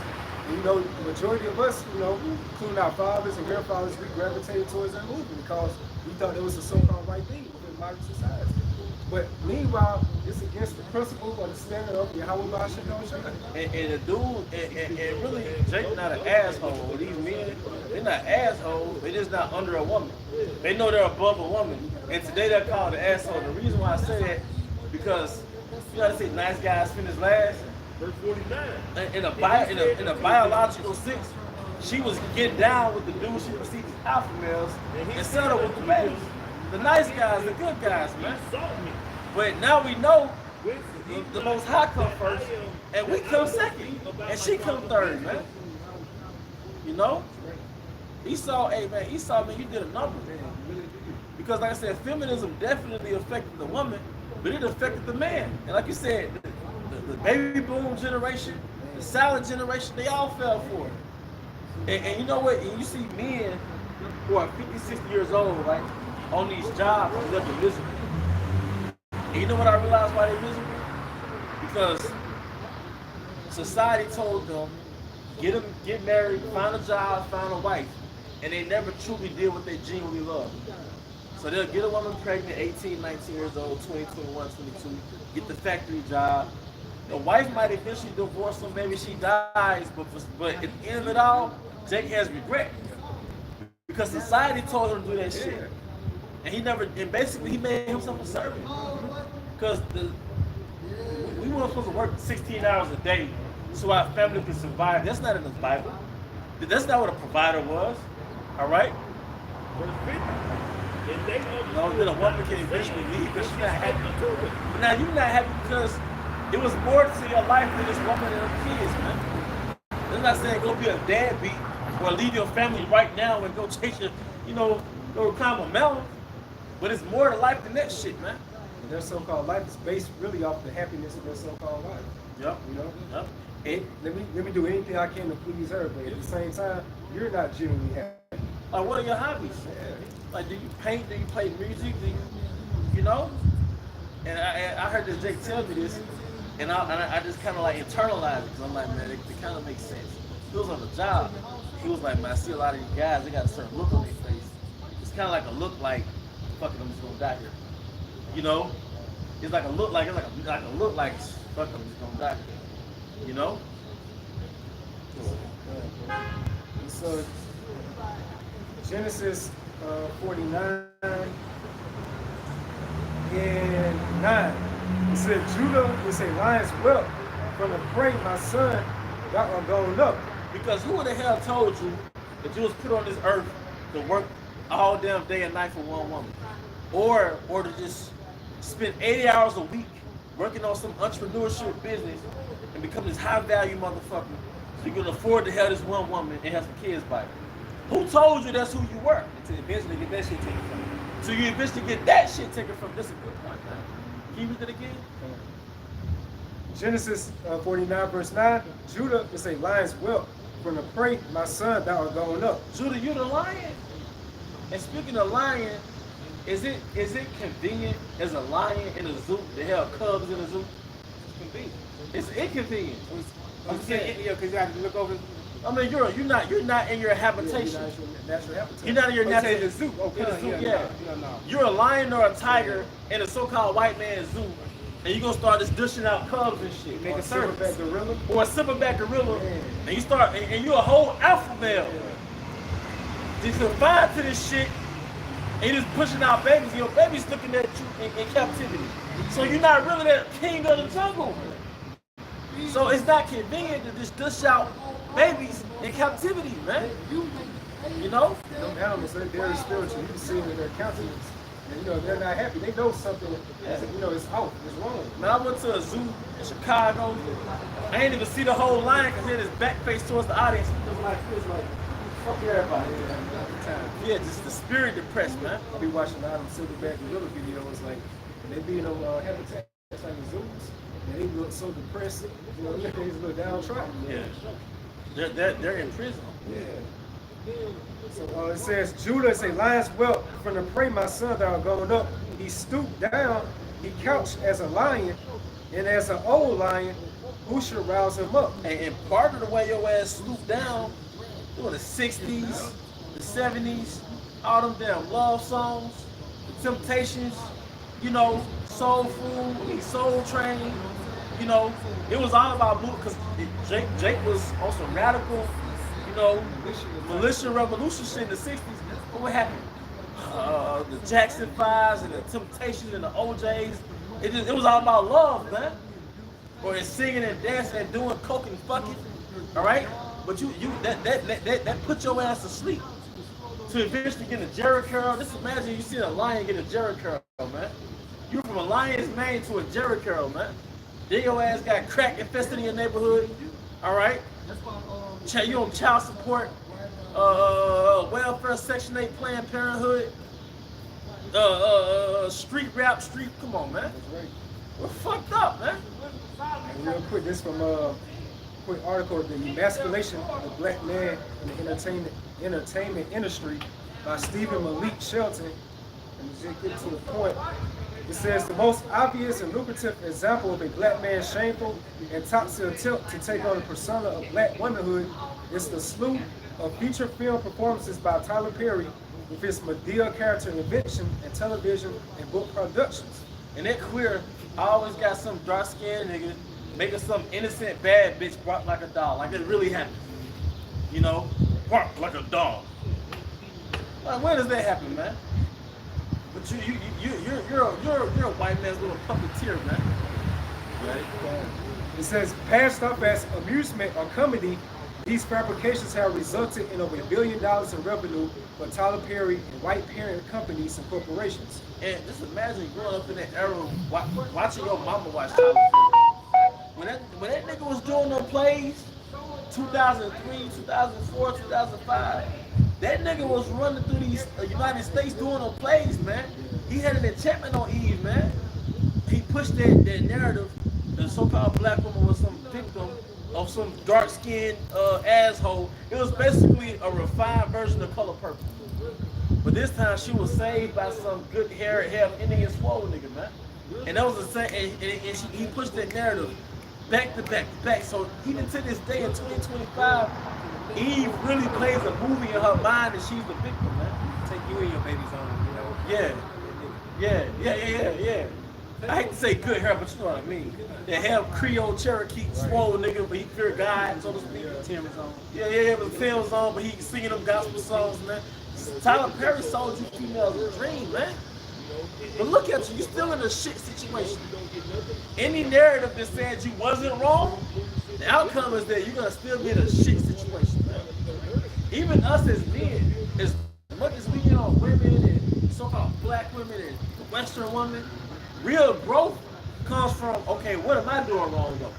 And, you know, the majority of us, you know, including our fathers and grandfathers, we gravitated towards that movement because we thought it was a so-called right thing within modern society. But meanwhile, it's against the principle or the standard of Yahweh Ba'ashim Yahushua. And the dude, and really, Jake not an asshole. These men, they're not assholes. They're just not under a woman. They know they're above a woman. And today they're called an asshole. The reason why I say that, because you gotta say nice guys finish last. Verse 49. In a biological sense, she was getting down with the dude she perceived as alpha males and settled with the babies. The nice guys, the good guys, man. Sought me. But now we know the Most High come first, and we come second, and she come third, man. You know? Esau, hey man, Esau, man, you did a number, man. Because like I said, feminism definitely affected the woman, but it affected the man. And like you said, the baby boom generation, the silent generation, they all fell for it. And you know what? And you see men who are 50, 60 years old, right, on these jobs, they're miserable. And you know what I realized why they're miserable? Because society told them, get married, find a job, find a wife. And they never truly did what they genuinely love. So they'll get a woman pregnant, 18, 19 years old, 20, 21, 22, get the factory job. The wife might eventually divorce them, maybe she dies, but at the end of it all, Jake has regret. Because society told him to do that shit. And basically he made himself a servant. Because we weren't supposed to work 16 hours a day so our family could survive. That's not in the Bible. That's not what a provider was. All right? Verse 50. And they No, then a woman can eventually leave because she's not happy. But now you're not happy because it was more to your life than this woman and her kids, man. That's not saying go be a deadbeat or leave your family right now and go chase your, go climb a mountain. But it's more to life than that shit, man. And their so-called life is based really off the happiness of their so-called life. Yep. You know? Yep. Let me do anything I can to please her, but at the same time, you're not genuinely happy. Like, what are your hobbies? Yeah. Like, do you paint? Do you play music? Do you know? And I heard this Jake tell me this, and I just kind of like internalized it because I'm like, man, it kind of makes sense. He was on the job. He was like, man, I see a lot of these guys. They got a certain look on their face. It's kind of like a look like, fucking, I'm just gonna die here. You know? It's like a look like fuck, I'm just gonna die here. You know? And so Genesis 49 and 9. It said, Judah was a lion's whelp from the prey, my son, thou art gone up. Because who the hell told you that you was put on this earth to work all damn day and night for one woman? Or to just spend 80 hours a week working on some entrepreneurship business and become this high value motherfucker so you can afford to have this one woman and have some kids by her? Who told you that's who you were? To eventually get that shit taken from you. So you eventually get that shit taken from. That's a good point, man. Can you read that again? Genesis 49 verse 9, Judah is a lion's whelp. From the prey, my son, thou art gone up. Judah, you the lion. And speaking of lion, is it convenient as a lion in a zoo to have cubs in a zoo? It's convenient. It's inconvenient. I'm saying, yeah, because you have to look over. I mean, you're not in your habitation. Natural habitat. You're not in your Let's say natural the zoo. Okay, in the zoo, yeah. You're a lion or a tiger in a so-called white man's zoo, and you're gonna start just dishing out cubs and shit. Make a silverback service. gorilla. Or a silverback gorilla, and you start, and you're a whole alpha male. You confined to this shit, and you're just pushing out babies, and your baby's looking at you in captivity. So you're not really the king of the jungle. So it's not convenient to just dish out babies in captivity, man. You know? Them animals, they're very spiritual. You can see it in their countenance. And, you know, they're not happy. They know something, you know, it's out, it's wrong. Man, I went to a zoo in Chicago. I ain't even see the whole lion because he had his back face towards the audience. He was like, fuck everybody. Yeah, just the spirit depressed, man. I'll be watching a lot of them silverback gorilla videos, like, they be in them habitats like the zoos, and they look so depressed, you know, they just look downtrodden. Yeah. They're in prison. Yeah. So it says, Judah is a lion's whelp. From the prey, my son, thou art gone up. He stooped down, he couched as a lion, and as an old lion, who should rouse him up? And part of the way your ass swooped down, during the 60s, the 70s, all them damn love songs, the Temptations, you know, Soul Food, Soul Train, you know, it was all about blue, because Jake was on some radical, you know, militia revolution shit in the 60s. But what happened? The Jackson 5s and the Temptations and the OJs, it was all about love, man. Or it's singing and dancing and doing coke and fucking, all right? But that put your ass to sleep. To eventually get a Jerry curl. Just imagine you see a lion get a Jerry curl, man. You from a lion's mane to a Jerry curl, man. Then your ass got crack infested in your neighborhood, all right? You on child support, welfare, Section 8, Planned Parenthood, street rap, come on, man. We're fucked up, man. And real quick, this from a quick article, The Emasculation of the Black Man in the Entertainment Industry by Stephen Malik Shelton. And just get to the point. It says, the most obvious and lucrative example of a black man's shameful and toxic attempt to take on the persona of black womanhood is the slew of feature film performances by Tyler Perry with his Medea character invention in television and book productions. And that queer always got some dark-skinned nigga making some innocent bad bitch bark like a dog, like it really happened. You know, bark like a dog. Like, when does that happen, man? But you're a white man's little puppeteer, man. Right? It says, passed up as amusement or comedy, these fabrications have resulted in over $1 billion in revenue for Tyler Perry and white parent companies and corporations. And just imagine growing up in that era, watching your mama watch Tyler Perry. When that nigga was doing them plays, 2003, 2004, 2005, that nigga was running through these United States doing them plays, man. He had an enchantment on Eve, man. He pushed that narrative, the so-called black woman was some victim of some dark-skinned asshole. It was basically a refined version of Color Purple. But this time she was saved by some good hair, Indian swole nigga, man. And that was the same, and he pushed that narrative back to back to back. So even to this day in 2025, Eve really plays a movie in her mind and she's the victim, man. Take you and your babies on, you know. Yeah. I hate to say good hair, but you know what I mean. They have Creole Cherokee swole nigga, but he fear God, so to speak. Tim was on. Yeah, but Tim was on, but he singing them gospel songs, man. Tyler Perry sold you females a dream, man. But look at you still in a shit situation. Any narrative that said you wasn't wrong, the outcome is that you're gonna still be in a shit situation, man. Even us as men, as much as we get on women and so-called black women and Western women, real growth comes from, okay, what am I doing wrong though?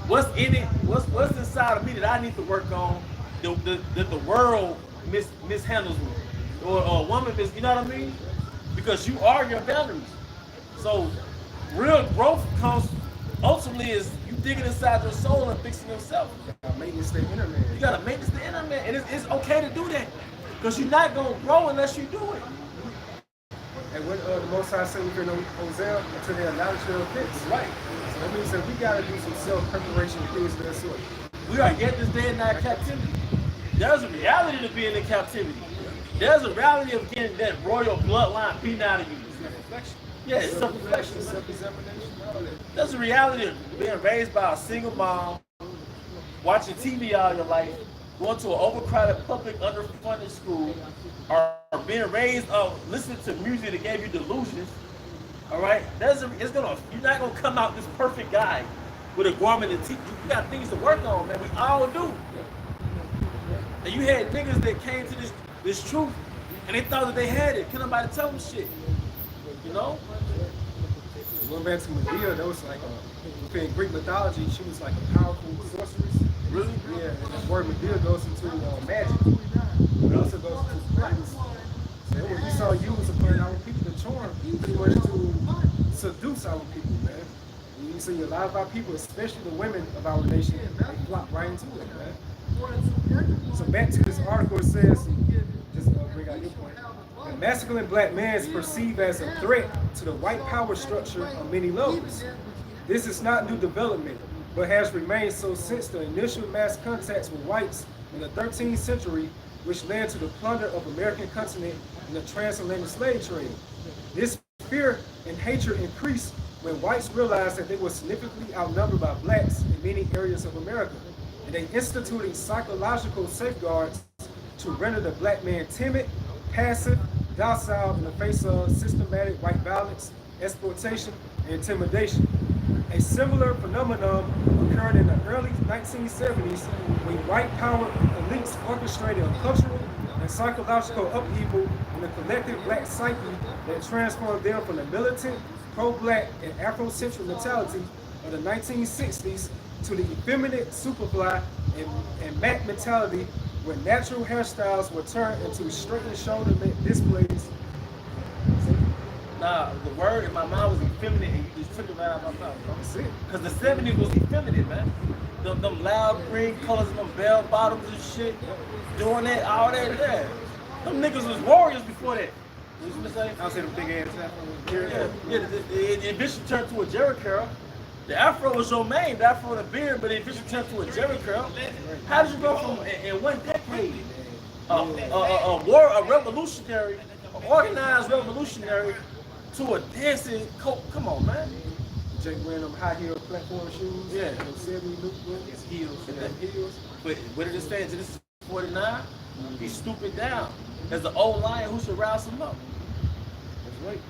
What's in it? What's inside of me that I need to work on that the world mishandles me? Or a woman you know what I mean? Because you are your boundaries. So real growth comes ultimately is you digging inside your soul and fixing yourself. Maintenance the inner man. You gotta make this the inner man, and it's okay to do that, because you're not gonna grow unless you do it. And when the Most High said we're going to Hosea until they acknowledge their offense. Right. So that means that we got to do some self-preparation and things of that sort. We are yet this day in our captivity. There's a reality to being in captivity. There's a reality of getting that royal bloodline beaten out of you. Self-reflection. Yeah, it's self-reflection. Self-examination. All that. There's a reality of being raised by a single mom, watching TV all your life, going to an overcrowded public underfunded school, or being raised listening to music that gave you delusions. All right, you're not gonna come out this perfect guy with a garment and teeth. You got things to work on, man. We all do. And you had niggas that came to this truth and they thought that they had it. Can nobody tell them shit? You know? Going back to Medea, that was like within Greek mythology, she was like a powerful sorceress. Really? Yeah, and the word Medea goes into magic. It also goes into practice. So it was Esau used upon our people to charm, pretty much to seduce our people, man. And you see a lot of our people, especially the women of our nation, they flock right into it, man. So back to this article, it says, just bring out your point. The masculine black man is perceived as a threat to the white power structure on many levels. This is not new development, but has remained so since the initial mass contacts with whites in the 13th century, which led to the plunder of American continent and the transatlantic slave trade. This fear and hatred increased when whites realized that they were significantly outnumbered by blacks in many areas of America, and they instituted psychological safeguards to render the black man timid, passive, docile in the face of systematic white violence, exploitation, and intimidation. A similar phenomenon occurred in the early 1970s when white power elites orchestrated a cultural and psychological upheaval in the collective black psyche that transformed them from the militant, pro-black, and Afrocentric mentality of the 1960s to the effeminate superfly and Mac mentality, where natural hairstyles were turned into straightened shoulder displays. Nah, the word in my mind was effeminate, and you just took it right out of my mouth. That's it. Because the 70s was effeminate, man. Them loud green colors and them bell bottoms and shit, doing that, all that, yeah. Them niggas was warriors before that. You know what I'm saying? I'll say the big ass Yeah, it eventually turned to a Jerry curl. The afro was your main, the afro and the beard, but it eventually turned to a Jerry curl. How did you go from, in one decade, a revolutionary, an organized revolutionary, to a dancing coat? Come on, man. Jake wearing them high heel platform shoes. Yeah. Them 70 loop It's heels. Yeah, heels. But what did it say? This is 49. He's stooping down. There's an old lion who should rouse him up. That's right.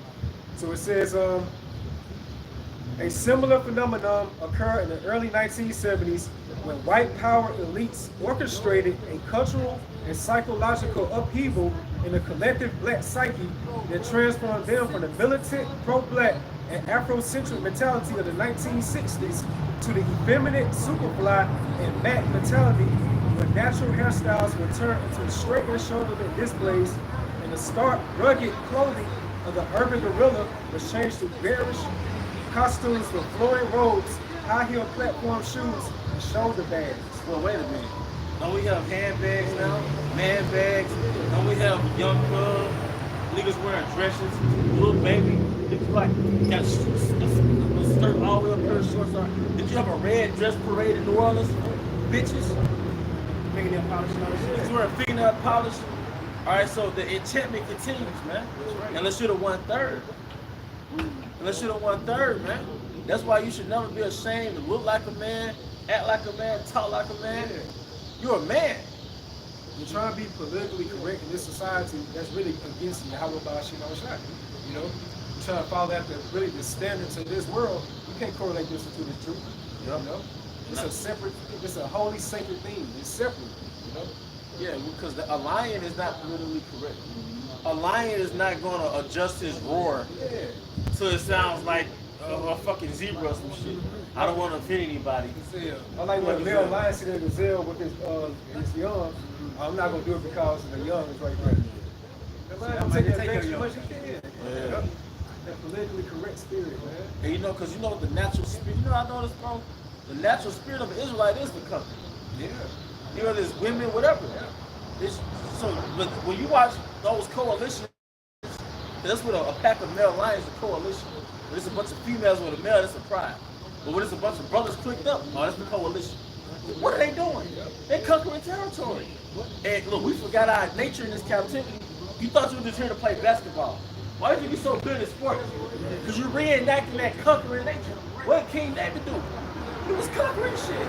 So it says, a similar phenomenon occurred in the early 1970s when white power elites orchestrated a cultural and psychological upheaval in the collective black psyche that transformed them from the militant, pro-black, and Afrocentric mentality of the 1960s to the effeminate, superfly, and Mac mentality, where natural hairstyles were turned into straight and shoulder displays, and the stark, rugged clothing of the urban gorilla was changed to bearish costumes with flowing robes, high heel platform shoes, and shoulder bags. Well, wait a minute. Don't we have handbags now? Man bags? Don't we have young niggas wearing dresses? Little baby? Niggas like got a skirt all the way up here, shorts are. Did you have a red dress parade in New Orleans? Bitches? Fingernail polish and all that shit. Niggas wearing fingernail polish. Alright, so the enchantment continues, man. Unless you're the 1/3. Unless you're the 1/3, man. That's why you should never be ashamed to look like a man, act like a man, talk like a man. You're a man. You're trying to be politically correct in this society that's really against the how about shit on shot. You know? You're trying to follow after really the standards of this world. You can't correlate this to the truth. You know? It's a holy sacred thing. It's separate. You know? Yeah, because a lion is not politically correct. A lion is not going to adjust his roar so it sounds like a fucking zebra or some shit. I don't want to offend anybody. I like when a male lion see the gazelle with his young. I'm not gonna do it because the young is right there. I'm taking advantage as much as you can. Yeah. politically correct spirit, man. And you know, because you know the natural spirit. You know, I noticed, bro. The natural spirit of an Israelite is the covenant. Yeah. You know, there's women, whatever. It's, so, but when you watch those coalitions, that's what a pack of male lions is a coalition. When it's a bunch of females with a male, that's a pride. But when it's a bunch of brothers clicked up, oh, that's the coalition. What are they doing? They're conquering territory. And look, we forgot our nature in this captivity. You thought you were just here to play basketball. Why did you be so good at sports? Because you're reenacting that conquering nature. What did King David do? He was conquering shit.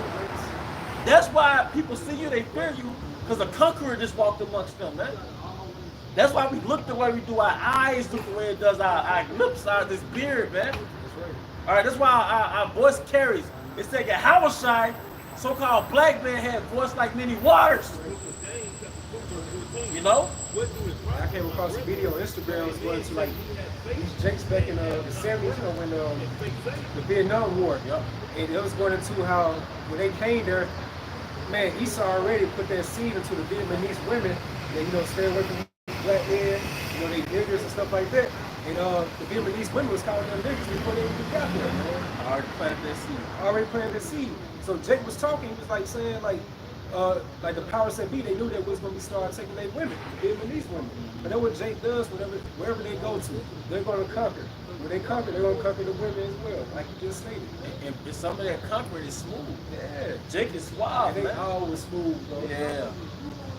That's why people see you, they fear you, because a conqueror just walked amongst them, man. That's why we look the way we do, our eyes look the way it does, our lips, this beard, man. All right, that's why our voice carries. It said Yahushai, so-called black man, had voice like many waters. You know? I came across a video on Instagram was going to like these jakes back in the 70s, you know, when the Vietnam War. Yep. And it was going into how when they came there, man, Esau already put that seed into the Vietnamese women that, you know, stay away from black men, you know, they niggers and stuff like that. And the Vietnamese women was calling them niggas before they even got there, man. Already planted that seed. Already planted the seed. So Jake was talking, he was like saying like the powers that be, they knew that was going to be started taking their women, Vietnamese women. And that's what Jake does wherever they go to, they're going to conquer. When they conquer, they're going to conquer the women as well, like you just stated. And some of that conquering is smooth. Yeah. Jake is suave, And they man. all was smooth, bro. Yeah.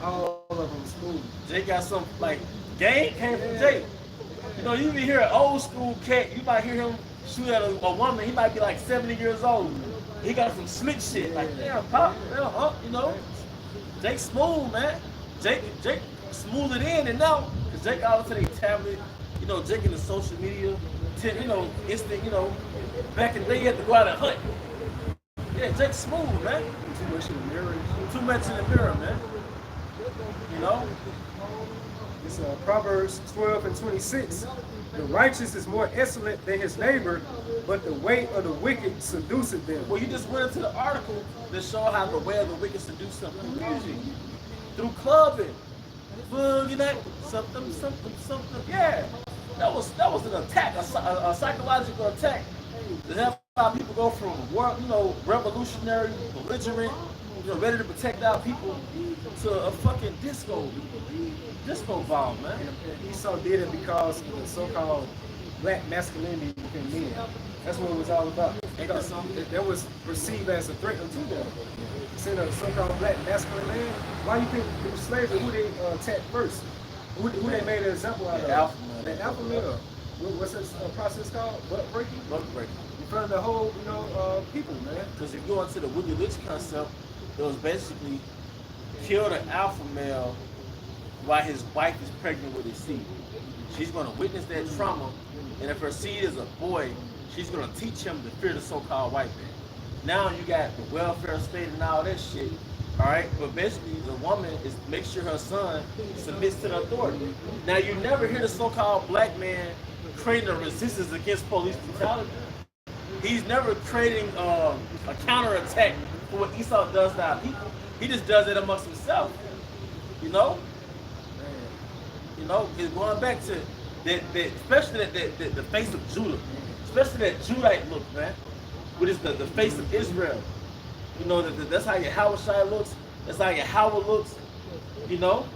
All of them smooth. Jake got some, like, game came from Jake. You know, you even hear an old school cat, you might hear him shoot at a woman, he might be like 70 years old. He got some slick shit, like, damn, pop, damn, you know. Jake smooth, man. Jake smooth it in and out, because Jake out to their tablet, you know, Jake in the social media, you know, instant, you know, back in the day, you had to go out and hunt. Yeah, Jake smooth, man. Too much in the mirror. Too much in the mirror, man. You know? It's Proverbs 12 and 26. The righteous is more excellent than his neighbor, but the way of the wicked seduceth them. Well, you just went into the article that showed how the way of the wicked seduce them through music, through clubbing, boogie night, something. Yeah, that was an attack, a psychological attack. That's how people go from revolutionary, belligerent, ready to protect our people, to a fucking disco ball, man. And Esau did it because of the so-called black masculinity within men. That's what it was all about. Because that was perceived as a threat to them. Instead of so-called black masculine man, why you think through slavery, who they attacked first? Who they made an example out of? Alpha male. The alpha male. What's this process called? Butt breaking? Butt breaking. In front of the whole, people, man. Because if you go into the Willie Lynch concept, it was basically kill the alpha male while his wife is pregnant with his seed. She's going to witness that trauma, and if her seed is a boy, she's going to teach him to fear the so-called white man. Now you got the welfare state and all that shit, all right? But basically, the woman is make sure her son submits to the authority. Now you never hear the so-called black man creating a resistance against police brutality. He's never creating a counterattack for what Esau does to our people. He just does it amongst himself, you know? You know, it's going back to especially the face of Judah, especially that Judite look, man, which is the face of Israel. You know, that's how your Yahushai looks. That's how your Yahweh looks. You know,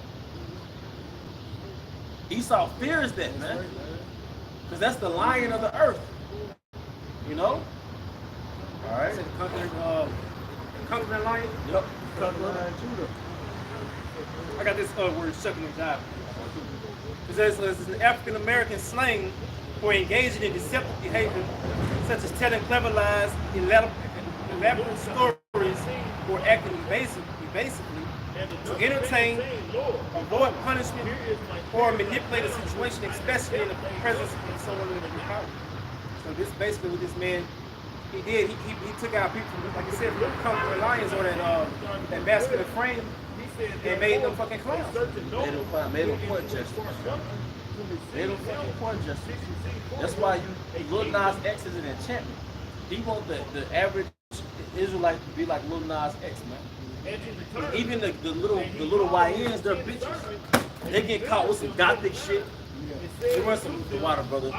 Esau fears that, man, because that's the lion of the earth. You know. All right. Conquering lion. Yep. Conquering Judah. I got this word shucking and jiving. It says it's an African American slang for engaging in deceptive behavior, such as telling clever lies, elaborate stories, or acting evasively to entertain, avoid punishment, or manipulate a situation, especially in the presence of someone in power. So this basically what this man he did. He took out people, like I said, from conquering lions or that masculine frame. And made them fucking clowns. Made them point justice. Made them fucking point justice. That's why Lil Nas X is an enchantment. He want the average Israelite to be like Lil Nas X, man. Even the little YNs, they're bitches. They get caught with some gothic shit. They run some the water, brother.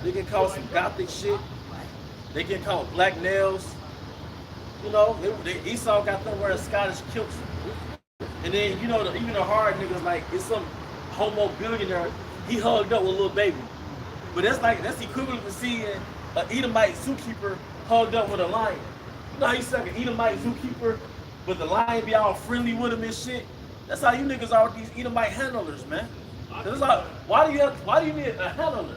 They get called some gothic shit. They get called black nails. You know, Esau got them wearing Scottish kilts. And then, you know, even the hard niggas, like, it's some homo billionaire, he hugged up with a little baby. But that's equivalent to seeing an Edomite zookeeper hugged up with a lion. You know how you suck an Edomite zookeeper, but the lion be all friendly with him and shit? That's how you niggas are with these Edomite handlers, man. It's like, why do you need a handler?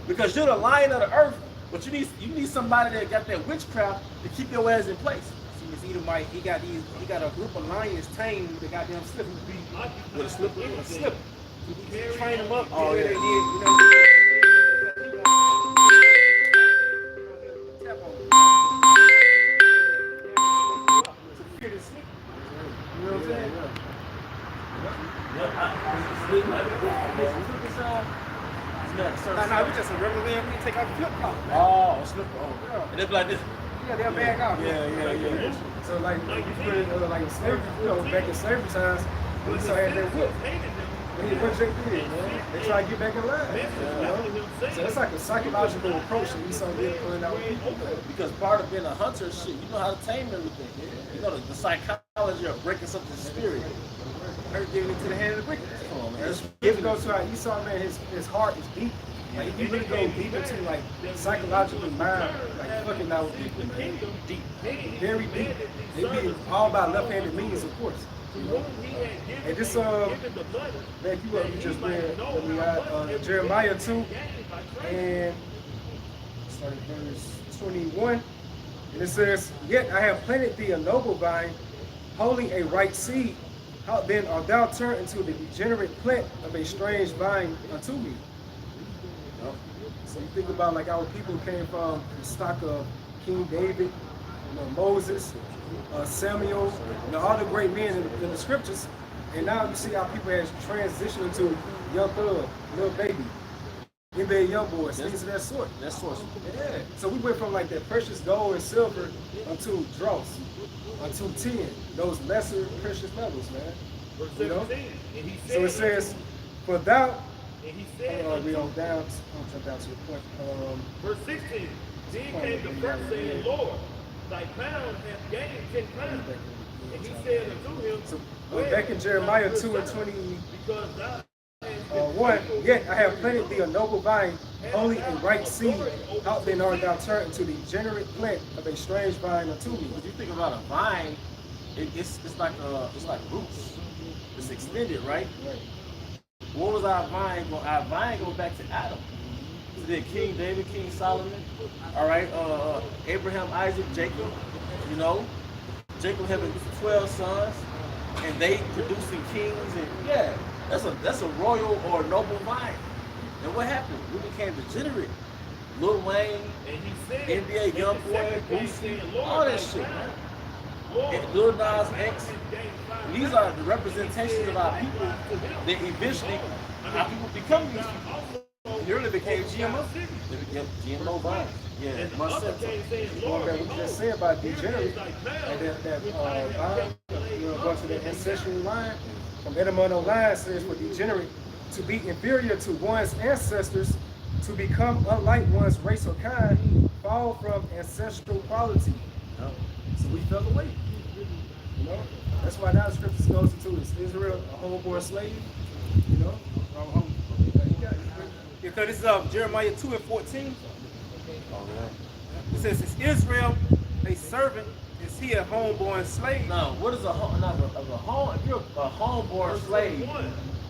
Because you're the lion of the earth, but you need somebody that got that witchcraft to keep your ass in place. See, this Edomite, he got a group of lions tamed with the goddamn slipper with a slipper. He train them up. Oh, yeah. They did, you know. Tap on them. To fear the sleep. You know what I'm saying? Nah, we just a regular man. We take out the flip flop. Oh, slipper. Oh. And they be like this. Yeah, they'll back out. Yeah. So like you put it like in slavery, you know, back in slavery times, we still had that whip. What they did, man? They try to get back in line. You know? So it's like a psychological approach that we saw get putting out people. Because part of being a hunter, shit, you know how to tame everything. You know the psychology of breaking something's spirit. Her giving it to the hand of the wicked. Come on, man. If you go to our Esau, man, his heart is deep. Like if you really go deep into like psychological mind, like fucking out with people, man, deep, very deep. They be all about left-handed means, of course. You know? And this back you up, you just read Jeremiah 2 and started verse 21, and it says, "Yet I have planted thee a noble vine, holding a right seed. How then art thou turned into the degenerate plant of a strange vine unto me?" You know? So you think about like our people came from the stock of King David, you know, Moses, Samuel, you know, all the great men in the scriptures, and now you see how people has transitioned into young thug, little baby, NBA young boys, things of that sort. That's source. Yeah. So we went from like that precious gold and silver unto dross, unto tin, those lesser precious metals, man. You know? So it says, "For thou," we on down, I'll jump down to the point. Verse 16. Then came the first saying, "Lord, thy pound hath gained 10 pounds." And he said unto him, So back in Jeremiah 2 and 20. Because thou 1, "Yet I have planted thee a noble vine, only a right seed. How then art thou turned into the degenerate plant of a strange vine unto me?" When you think about a vine, it's like roots. It's extended, right? What was our vine? Our vine goes back to Adam. So then King David, King Solomon, all right, Abraham, Isaac, Jacob. You know, Jacob having 12 sons, and they producing kings, and yeah, that's a royal or noble vine. And what happened? We became degenerate. Lil Wayne, NBA YoungBoy, Boosie, all that shit, man. And Lil Nas X. These are the representations of our people that eventually our people become these people. It really became GMO. They became GMO vines. Yeah, Monsanto. Going back what you just said about degenerate, and that vine, you know, going to that ancestral line, from Edmondo line says for degenerate, to be inferior to one's ancestors, to become unlike one's race or kind, fall from ancestral quality. So we fell away. You know? That's why now the scriptures goes into is Israel a homeborn slave? You know? Because this is Jeremiah 2 and 14. It says, "Is Israel a servant? Is he a homeborn slave?" Now, what is a home? If you're a homeborn slave,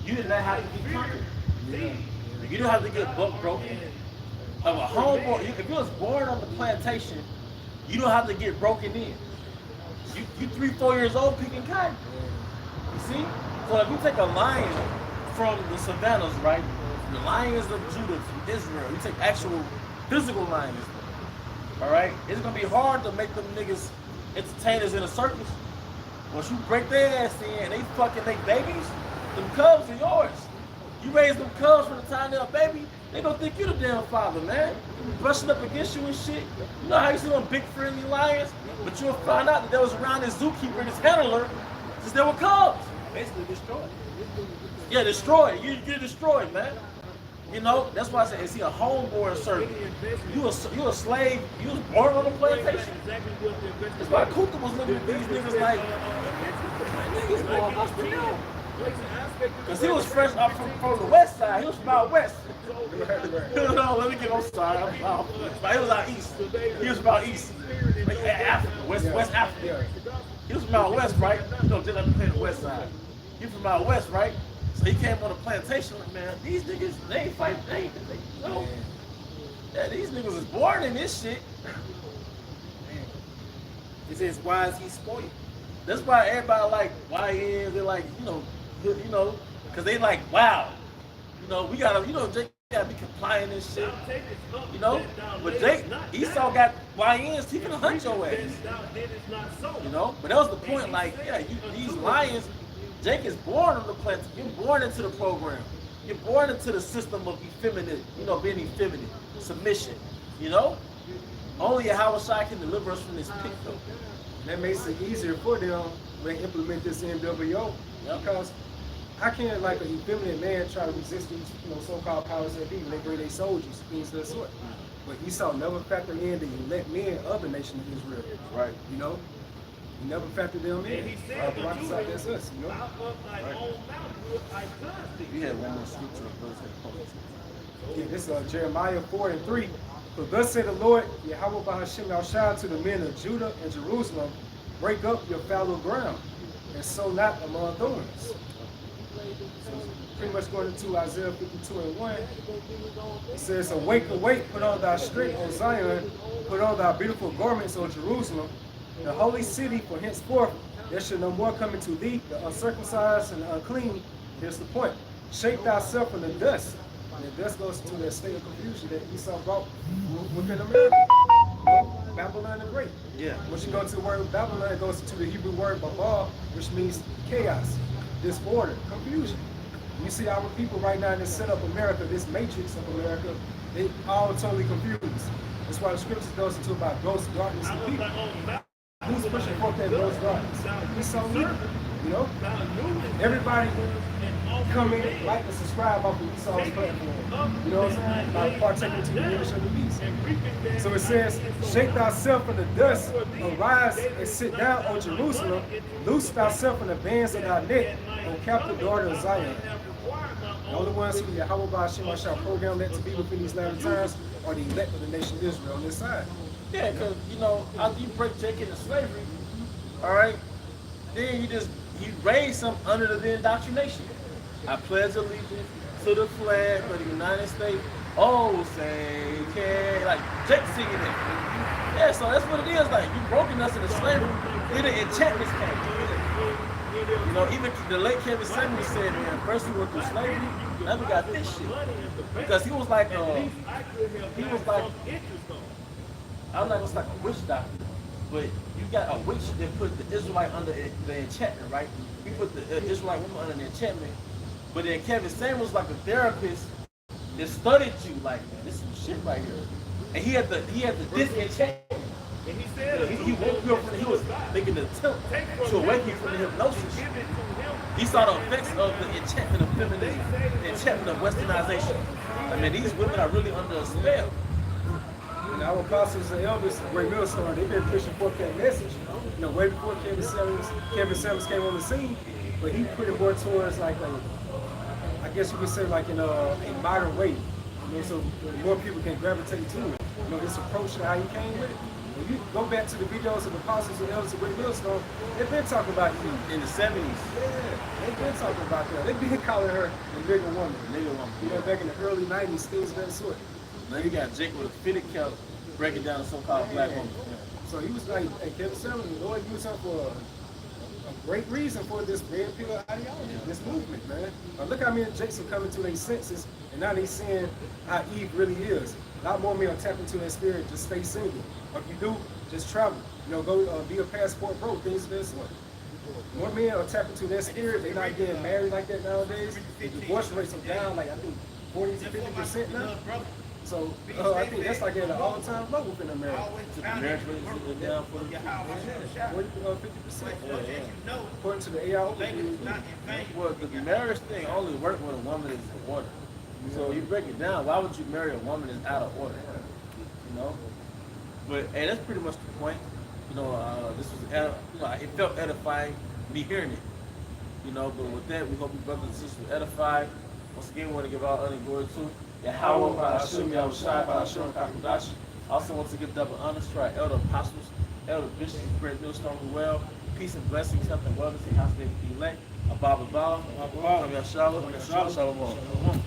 you did not have to be conquered. You don't have to get broken. Of a homeborn, if you was born on the plantation, you don't have to get broken in. You 3-4 years old picking cotton. You see? So if you take a lion from the savannas, right? The lions of Judah, from Israel, you take actual physical lions. All right? It's gonna be hard to make them niggas entertainers in a circus. Once you break their ass in and they fucking make babies, them cubs are yours. You raise them cubs from the time they're a baby, they gonna think you the damn father, man. Brushing up against you and shit. You know how you see them big friendly lions? But you'll find out that they was around this zookeeper, this handler, since they were cubs. Basically destroyed. Yeah, destroyed. You get destroyed, man. You know, that's why I said, is he a homeborn servant? You a slave? You was born on a plantation? That's why Kutha was looking at these niggas like, niggas going us for them. Because he was fresh up from the west side. He was from out west. No, let me get, I'm sorry. He was out east. He was from out east. Like Africa, West Africa. He was from out west, right? You know, didn't have to play the west side. He was from out west, right? So he came on the plantation like, man, these niggas, they ain't fighting, you know. Yeah, these niggas is born in this shit. It says, why is he spoiled? That's why everybody like YNs, they like, you know, because they like, wow. You know, we gotta, Jake gotta be compliant and shit. You know? But Jake, Esau got YNs, he finna hunt your ass. You know? But that was the point, like, yeah, these lions, Jake is born on the planet. You're born into the program. You're born into the system of effeminate, being effeminate, submission. You know? Only Yahweh Shai can deliver us from this pit, though. That makes it easier for them when they implement this NWO. Yep. Because how can like an effeminate man try to resist these, so-called powers that be when they bring their soldiers, things of that sort? But Esau never factored in the elect men of the nation of Israel. Right. You know? He never factored them in. And he said, that's us, you know? Out of thy own mouth will I judge thee. You had one more scripture. Yeah, this is Jeremiah 4:3. For thus said the Lord, Yahweh Bahashim Yahshua, to the men of Judah and Jerusalem, break up your fallow ground, and sow not among thorns. So pretty much going into Isaiah 52:1. It says, awake, awake, put on thy strength, O Zion, put on thy beautiful garments, O Jerusalem, the holy city, for henceforth there shall no more come into thee, the uncircumcised and the unclean. Here's the point. Shake thyself from the dust. And the dust goes to that state of confusion that Esau brought within America. Babylon the Great. Yeah. Once you go to the word Babylon, it goes to the Hebrew word Babal, which means chaos, disorder, confusion. You see our people right now in this set up America, this matrix of America, they all totally confused. That's why the scriptures goes into about gross darkness and people. Who's pushing forth that gross darkness? Esau, you know? Everybody come in, like and subscribe off of Esau's platform. You know what I'm saying? By partaking to the image of the beast. So it says, shake thyself from the dust, arise and sit down, O Jerusalem, loose thyself from the bands of thy neck, O captive daughter of Zion. The only ones who Yahweh Ba'ashim shall program that to be within these latter times are the elect of the nation of Israel on this side. Yeah, because, after you break Jake into slavery, all right, then you raise them under the indoctrination. I pledge allegiance to the flag of the United States. Oh, say, can like Jake singing it. Yeah, so that's what it is. Like, you broken us into slavery. Then the enchantments came. Even the late Kevin Samuel said, man, first we went through slavery, now we got this shit. Because he was like, I'm not just like a witch doctor, but you got a witch that put the Israelite under the enchantment, right? You put the Israelite woman under the enchantment, but then Kevin Samuel's like a therapist that studied you, like, man, this is some shit right here. And he had the disenchantment. And he said, he woke you up from he was making the attempt to awaken you from the hypnosis. He saw the effects of the enchantment of feminism, the enchantment of westernization. I mean, these women are really under a spell. And our apostles and elders, Great Millstone, they've been pushing forth that message, way before Kevin Samuels came on the scene, but he put it more towards like I guess you could say like in a modern way, so more people can gravitate to it. This approach and how he came with it. When you go back to the videos of the apostles and elders of Great Millstone, they've been talking about you in the 70s. Yeah, they've been talking about that. They've been calling her a nigger woman. Back in the early 90s, things of that sort. Now you got Jake with a fitted cap breaking down a so-called black woman. So he was like, hey, Kevin Samuel, the Lord used him for a great reason for this red pill ideology, this movement, man. Look how many Jakes are coming to their senses, and now they seeing how Eve really is. A lot more men are tapping into that spirit, just stay single. Or if you do, just travel. Go be a passport broke, things of that sort. More men are tapping into that spirit, they're not getting married like that nowadays. The divorce rates are down like, I think, 40 to 50% now. So I think that's like at an all-time low within America. The marriage rate is down 40 to 50%. According to the AI overview. Well, the marriage thing only works when a woman is the water. So you break it down. Why would you marry a woman that's out of order? You know. But and that's pretty much the point. You know, this was it felt edifying me hearing it. You know, but with that, we hope you brothers and sisters were edified. Once again, we want to give all honor and glory to Yahweh, Ba'ashim, Yahushai, Ba'ashim, Kakudash. Also want to give double honors to our elder apostles, elder bishops, great millstone who well. Peace and blessings, health and wellness, and house they be elect. Abba, Shalom, Shalom.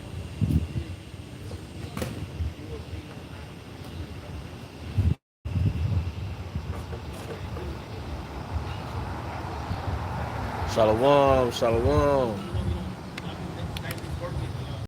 Shalom, shalom.